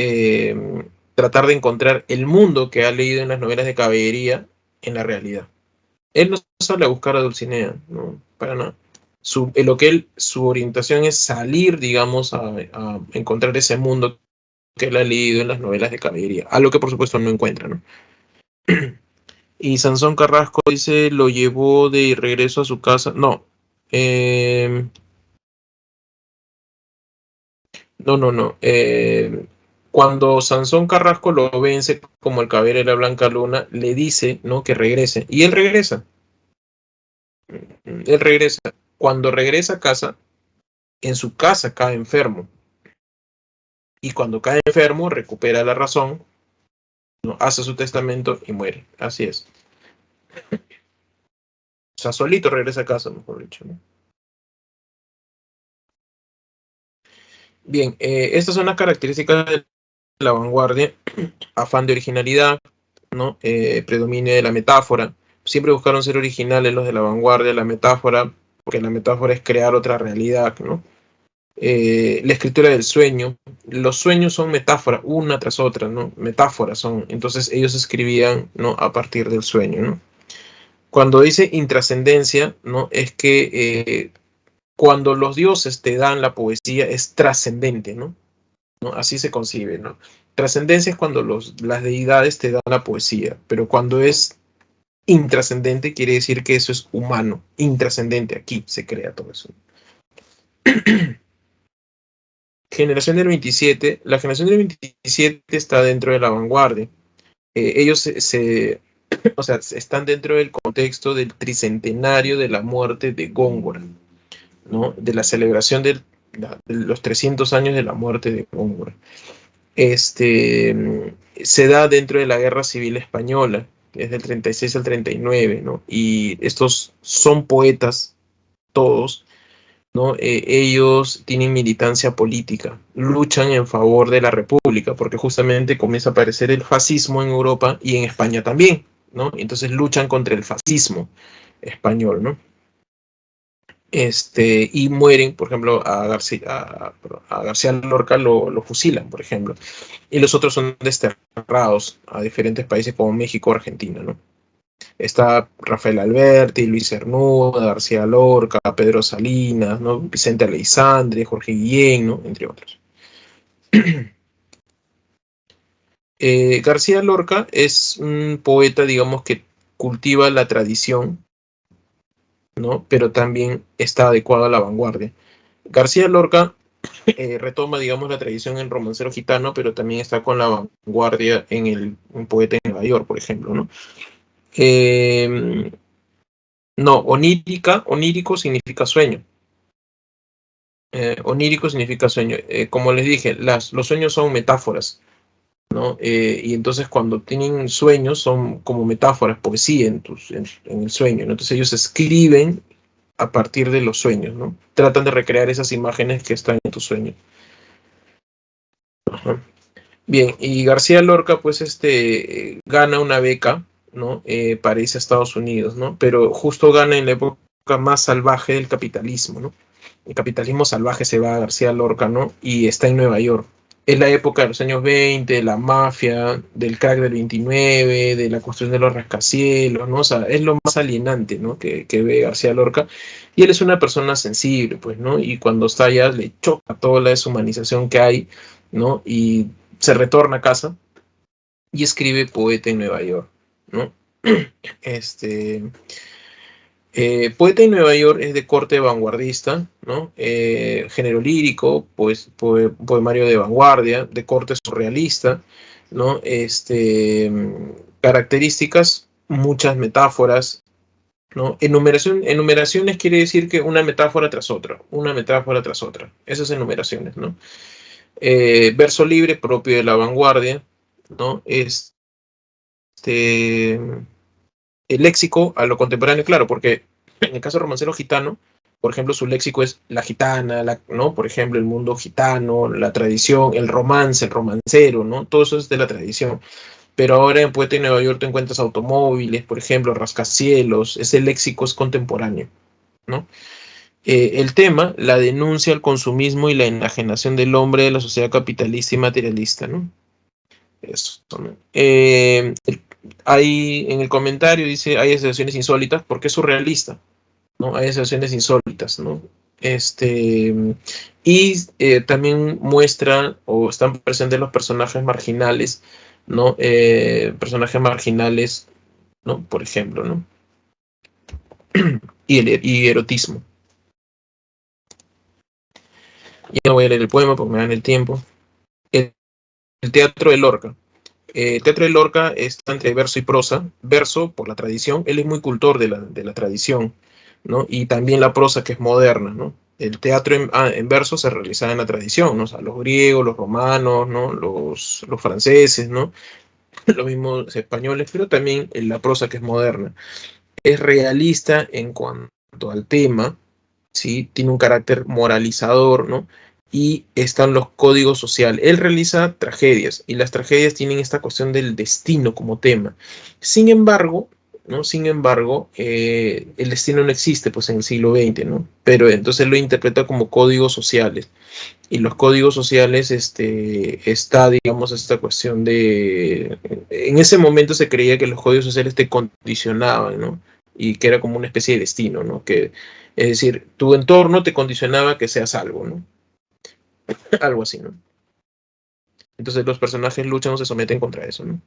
tratar de encontrar el mundo que ha leído en las novelas de caballería en la realidad. Él no sale a buscar a Dulcinea, no, para nada. Su orientación es salir, digamos, a encontrar ese mundo que él ha leído en las novelas de caballería, algo que por supuesto no encuentra, ¿no? Y Sansón Carrasco dice, lo llevó de regreso a su casa. No, eh, no. Cuando Sansón Carrasco lo vence como el caballero de la Blanca Luna, le dice, ¿no? Que regrese. Y él regresa. Él regresa. Cuando regresa a casa, en su casa cae enfermo. Y cuando cae enfermo, recupera la razón, ¿no? Hace su testamento y muere. Así es. O sea, solito regresa a casa, mejor dicho, ¿no? Bien, estas son las características de la vanguardia: afán de originalidad, ¿no? Predominio de la metáfora. Siempre buscaron ser originales los de la vanguardia, la metáfora, porque la metáfora es crear otra realidad, ¿no? La escritura del sueño. Los sueños son metáforas, una tras otra, ¿no? Metáforas son. Entonces ellos escribían, ¿no? A partir del sueño, ¿no? Cuando dice intrascendencia, ¿no? Es que cuando los dioses te dan la poesía es trascendente, ¿no? ¿No? Así se concibe, ¿no? Trascendencia es cuando las deidades te dan la poesía, pero cuando es intrascendente quiere decir que eso es humano, intrascendente, aquí se crea todo eso. Generación del 27, la generación del 27 está dentro de la vanguardia. Ellos o sea, están dentro del contexto del tricentenario de la muerte de Góngora, ¿no? De la celebración de los 300 años de la muerte de Góngora. Se da dentro de la Guerra Civil Española, que es del 36 al 39, ¿no? Y estos son poetas, todos, ¿no? Ellos tienen militancia política, luchan en favor de la República, porque justamente comienza a aparecer el fascismo en Europa y en España también, ¿no? Entonces luchan contra el fascismo español, ¿no? Y mueren, por ejemplo, a García Lorca lo fusilan, por ejemplo, y los otros son desterrados a diferentes países como México o Argentina, ¿no? Está Rafael Alberti, Luis Cernuda, García Lorca, Pedro Salinas, ¿no? Vicente Aleixandre, Jorge Guillén, ¿no? Entre otros. García Lorca es un poeta, digamos, que cultiva la tradición, ¿no? Pero también está adecuado a la vanguardia. García Lorca retoma, digamos, la tradición en Romancero Gitano, pero también está con la vanguardia en un poeta en Nueva York, por ejemplo, ¿no? No, onírico significa sueño. Onírico significa sueño. Como les dije, los sueños son metáforas, ¿no? Y entonces cuando tienen sueños son como metáforas, poesía en el sueño, ¿no? Entonces ellos escriben a partir de los sueños, ¿no? Tratan de recrear esas imágenes que están en tu sueño. Ajá. Bien, y García Lorca, pues, gana una beca, ¿no? Para irse a Estados Unidos, ¿no? Pero justo gana en la época más salvaje del capitalismo, ¿no? El capitalismo salvaje se va a García Lorca, ¿no? Y está en Nueva York. Es la época de los años 20, la mafia, del crack del 29, de la cuestión de los rascacielos, ¿no? O sea, es lo más alienante, ¿no? Que ve García Lorca. Y él es una persona sensible, pues, ¿no? Y cuando está allá le choca toda la deshumanización que hay, ¿no? Y se retorna a casa y escribe Poeta en Nueva York, ¿no? Este, Poeta en Nueva York es de corte vanguardista, ¿no? Género lírico, pues, poemario de vanguardia, de corte surrealista, ¿no? Características, muchas metáforas, ¿no? Enumeraciones quiere decir que una metáfora tras otra, una metáfora tras otra. Esas enumeraciones, ¿no? Verso libre propio de la vanguardia, ¿no? El léxico a lo contemporáneo, claro, porque en el caso de Romancero Gitano, por ejemplo, su léxico es la gitana, ¿no? Por ejemplo, el mundo gitano, la tradición, el romance, el romancero, ¿no? Todo eso es de la tradición. Pero ahora en Poeta en Nueva York te encuentras automóviles, por ejemplo, rascacielos, ese léxico es contemporáneo, ¿no? El tema, la denuncia al consumismo y la enajenación del hombre de la sociedad capitalista y materialista, ¿no? Eso, ¿no? Hay en el comentario dice, hay asociaciones insólitas, porque es surrealista, ¿no? Hay asociaciones insólitas, ¿no? Y también muestra o están presentes los personajes marginales, ¿no? Personajes marginales, ¿no? Por ejemplo, ¿no? Y erotismo. Ya no voy a leer el poema porque me dan el tiempo. El teatro de Lorca. Teatro de Lorca está entre verso y prosa. Verso, por la tradición, él es muy cultor de la tradición, ¿no? Y también la prosa que es moderna, ¿no? El teatro en verso se realizaba en la tradición, ¿no? O sea, los griegos, los romanos, ¿no? Los franceses, ¿no? Los mismos españoles, pero también en la prosa que es moderna. Es realista en cuanto al tema, ¿sí? Tiene un carácter moralizador, ¿no? y están los códigos sociales. Él realiza tragedias y las tragedias tienen esta cuestión del destino como tema. Sin embargo, ¿no? Sin embargo, el destino no existe pues en el siglo XX, ¿no? Pero entonces lo interpreta como códigos sociales. Y los códigos sociales, está, digamos, esta cuestión de... En ese momento se creía que los códigos sociales te condicionaban, ¿no? Y que era como una especie de destino, ¿no? Que, es decir, tu entorno te condicionaba que seas algo, ¿no? Algo así, ¿no? Entonces los personajes luchan o se someten contra eso, ¿no?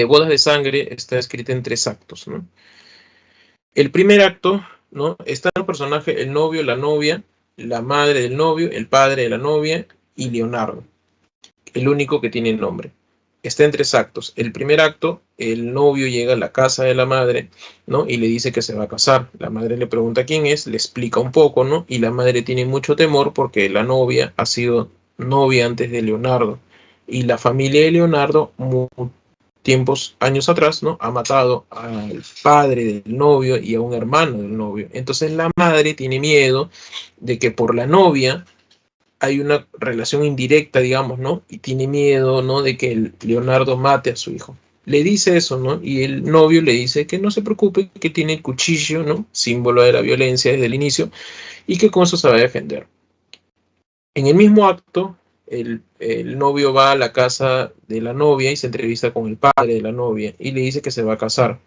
Bodas de Sangre está escrita en 3 actos, ¿no? El primer acto, ¿no? Está el personaje, el novio, la novia, la madre del novio, el padre de la novia y Leonardo, el único que tiene nombre. Está en 3 actos. El primer acto, el novio llega a la casa de la madre, ¿no? Y le dice que se va a casar. La madre le pregunta quién es, le explica un poco, ¿no? Y la madre tiene mucho temor porque la novia ha sido novia antes de Leonardo. Y la familia de Leonardo, tiempos, años atrás, ¿no? Ha matado al padre del novio y a un hermano del novio. Entonces la madre tiene miedo de que por la novia hay una relación indirecta, digamos, ¿no? Y tiene miedo, ¿no? De que el Leonardo mate a su hijo. Le dice eso, ¿no? Y el novio le dice que no se preocupe, que tiene el cuchillo, ¿no? Símbolo de la violencia desde el inicio, y que con eso se va a defender. En el mismo acto, el novio va a la casa de la novia y se entrevista con el padre de la novia y le dice que se va a casar.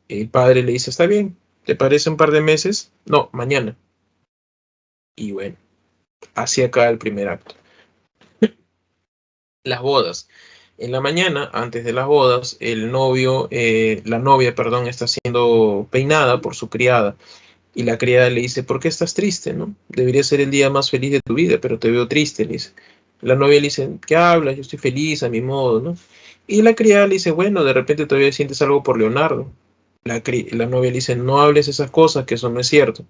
El padre le dice, está bien, ¿te parece un par de meses? No, mañana. Y bueno, así acaba el primer acto. Las bodas. En la mañana, antes de las bodas, la novia, perdón, está siendo peinada por su criada. Y la criada le dice, ¿por qué estás triste, no? Debería ser el día más feliz de tu vida, pero te veo triste, le dice. La novia le dice, ¿qué hablas? Yo estoy feliz a mi modo, ¿no? Y la criada le dice, bueno, de repente todavía sientes algo por Leonardo. La novia le dice, no hables esas cosas, que eso no es cierto.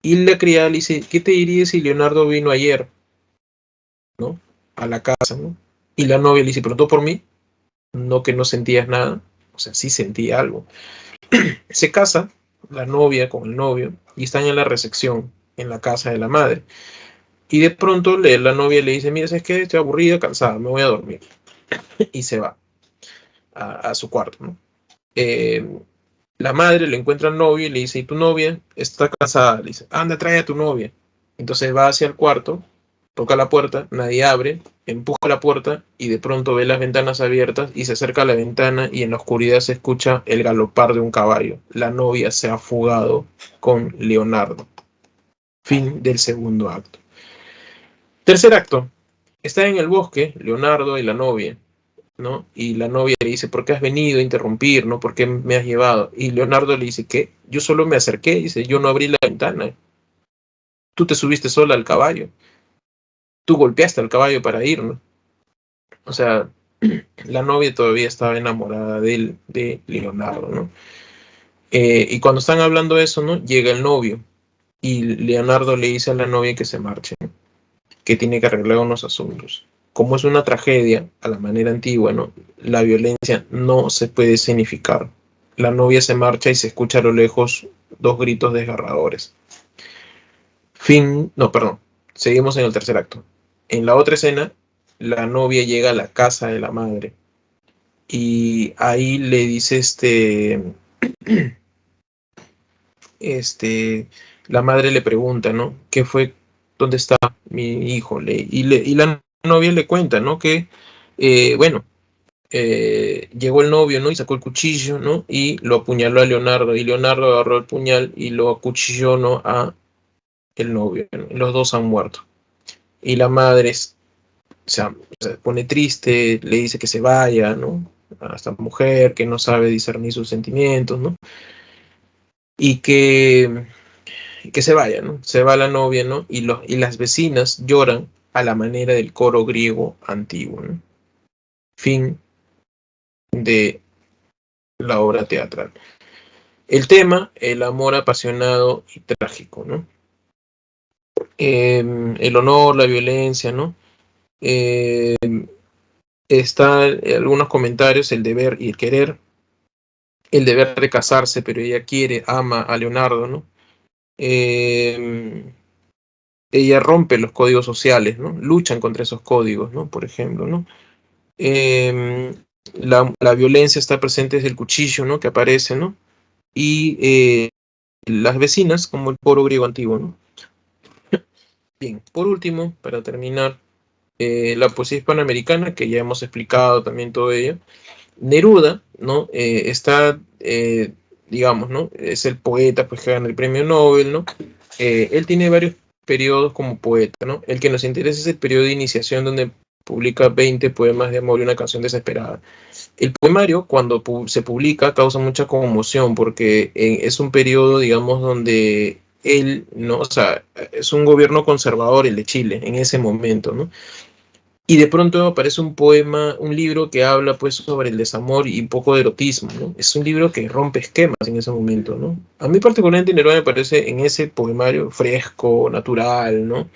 Y la criada le dice, ¿qué te diría si Leonardo vino ayer, ¿no? A la casa, ¿no? Y la novia le dice, ¿preguntó por mí? No, que no sentías nada. O sea, sí sentía algo. Se casa la novia con el novio y están en la recepción en la casa de la madre. Y de pronto la novia le dice, mira, ¿sabes qué? Estoy aburrida, cansada, me voy a dormir. Y se va a su cuarto, ¿no? La madre le encuentra al novio y le dice, ¿y tu novia? Está cansada. Le dice, anda, trae a tu novia. Entonces va hacia el cuarto, toca la puerta, nadie abre, empuja la puerta y de pronto ve las ventanas abiertas y se acerca a la ventana y en la oscuridad se escucha el galopar de un caballo. La novia se ha fugado con Leonardo. Fin del segundo acto. Tercer acto. Está en el bosque Leonardo y la novia, ¿no? Y la novia le dice, ¿por qué has venido a interrumpir, ¿no? ¿Por qué me has llevado? Y Leonardo le dice, ¿qué? Yo solo me acerqué, dice, yo no abrí la ventana. Tú te subiste sola al caballo. Tú golpeaste al caballo para ir, ¿no? O sea, la novia todavía estaba enamorada de Leonardo, ¿no? Y cuando están hablando de eso, ¿no? Llega el novio y Leonardo le dice a la novia que se marche, ¿no? Que tiene que arreglar unos asuntos. Como es una tragedia a la manera antigua, ¿no? La violencia no se puede escenificar. La novia se marcha y se escucha a lo lejos 2 gritos desgarradores. Fin, no, perdón. Seguimos en el tercer acto. En la otra escena, la novia llega a la casa de la madre y ahí le dice este, la madre le pregunta, ¿no? ¿Qué fue? ¿Dónde está mi hijo? Y la novia le cuenta, ¿no? Que, bueno, llegó el novio, ¿no? Y sacó el cuchillo, ¿no? Y lo apuñaló a Leonardo. Y Leonardo agarró el puñal y lo acuchilló, ¿no? A el novio, ¿no? Los dos han muerto. Y la madre, o sea, se pone triste, le dice que se vaya, ¿no? A esta mujer que no sabe discernir sus sentimientos, ¿no? Y que se vaya, ¿no? Se va la novia, ¿no? Y las vecinas lloran a la manera del coro griego antiguo, ¿no? Fin de la obra teatral. El tema, el amor apasionado y trágico, ¿no? El honor, la violencia, ¿no? Eh, Está algunos comentarios, el deber y el querer, el deber de casarse, pero ella quiere, ama a Leonardo, ¿no? ella rompe los códigos sociales, ¿no? Luchan contra esos códigos, ¿no? Por ejemplo, ¿no? Eh, la violencia está presente desde el cuchillo, ¿no? Que aparece, ¿no? Y las vecinas, como el poro griego antiguo, ¿no? Bien, por último, para terminar, la poesía hispanoamericana, que ya hemos explicado también todo ello. Neruda, ¿no? Está, digamos, ¿no? Es el poeta pues, que gana el premio Nobel, ¿no? Él tiene varios periodos como poeta, ¿no? El que nos interesa es el periodo de iniciación donde publica 20 poemas de amor y una canción desesperada. El poemario, cuando se publica, causa mucha conmoción porque es un periodo, digamos, donde él, ¿no? O sea, es un gobierno conservador el de Chile en ese momento, ¿no? Y de pronto aparece un poema, un libro que habla pues sobre el desamor y un poco de erotismo, ¿no? Es un libro que rompe esquemas en ese momento, ¿no? A mí particularmente Neruda me parece en ese poemario fresco, natural, ¿no?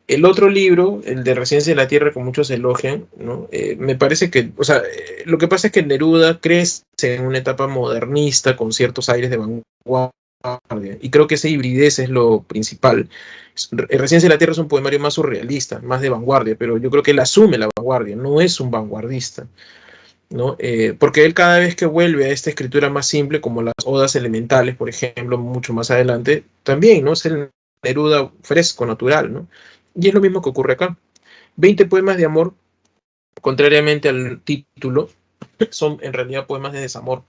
El otro libro, el de Residencia en la Tierra, que muchos elogian, ¿no? Me parece que, o sea, lo que pasa es que Neruda crece en una etapa modernista con ciertos aires de vanguardia, y creo que esa hibridez es lo principal. Residencia en la Tierra es un poemario más surrealista, más de vanguardia, pero yo creo que él asume la vanguardia, no es un vanguardista, ¿no? Porque él cada vez que vuelve a esta escritura más simple, como las odas elementales, por ejemplo, mucho más adelante, también, ¿no? Es el Neruda fresco, natural, ¿no? Y es lo mismo que ocurre acá. 20 poemas de amor, contrariamente al título, son en realidad poemas de desamor,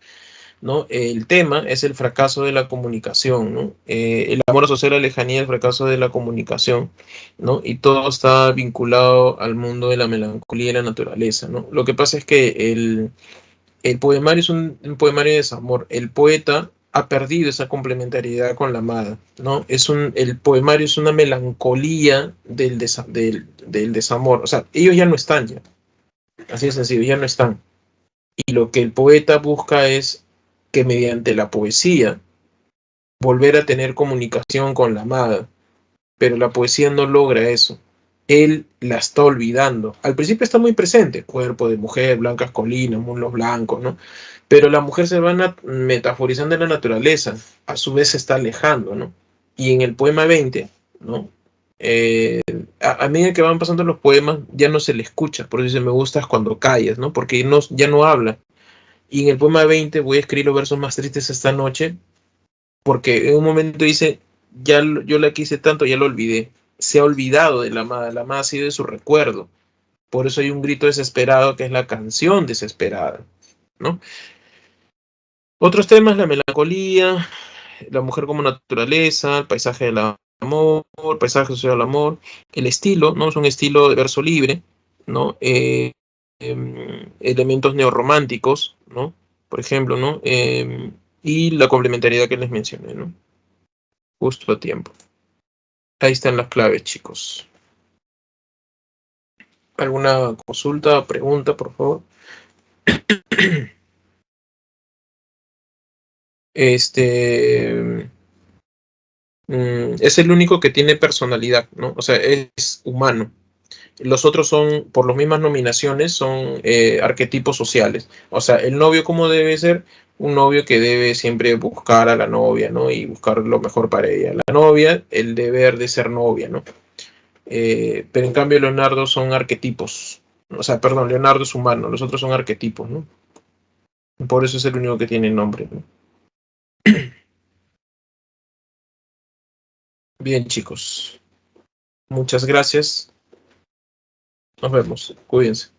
¿no? El tema es el fracaso de la comunicación, ¿no? El amor asociado a la lejanía, el fracaso de la comunicación, ¿no? Y todo está vinculado al mundo de la melancolía y la naturaleza, ¿no? Lo que pasa es que el poemario es un poemario de desamor. El poeta ha perdido esa complementariedad con la amada, ¿no? El poemario es una melancolía del desamor. O sea, ellos ya no están ya. Así de sencillo, ya no están. Y lo que el poeta busca es que mediante la poesía volver a tener comunicación con la amada, pero la poesía no logra eso. Él la está olvidando. Al principio está muy presente, cuerpo de mujer, blancas colinas, muslos blancos, ¿no? Pero la mujer se va metaforizando en la naturaleza, a su vez se está alejando, ¿no? Y en el poema 20, ¿no? Eh, a medida que van pasando los poemas, ya no se le escucha, por eso dice me gustas cuando callas, ¿no? Porque no, ya no habla. Y en el poema 20 voy a escribir los versos más tristes esta noche, porque en un momento dice, ya yo la quise tanto, ya lo olvidé. Se ha olvidado de la amada ha sido de su recuerdo. Por eso hay un grito desesperado que es la canción desesperada, ¿no? Otros temas, la melancolía, la mujer como naturaleza, el paisaje del amor, el paisaje social del amor, el estilo, ¿no? Es un estilo de verso libre, ¿no? Elementos neorrománticos, ¿no? Por ejemplo, ¿no? Y la complementariedad que les mencioné, ¿no? Justo a tiempo. Ahí están las claves, chicos. ¿Alguna consulta, pregunta, por favor? Este es el único que tiene personalidad, ¿no? O sea, es humano. Los otros son, por las mismas nominaciones, son arquetipos sociales. O sea, el novio, ¿cómo debe ser? Un novio que debe siempre buscar a la novia, ¿no? Y buscar lo mejor para ella. La novia, el deber de ser novia, ¿no? Pero en cambio Leonardo son arquetipos. O sea, perdón, Leonardo es humano, los otros son arquetipos, ¿no? Por eso es el único que tiene nombre, ¿no? Bien, chicos. Muchas gracias. Nos vemos. Cuídense.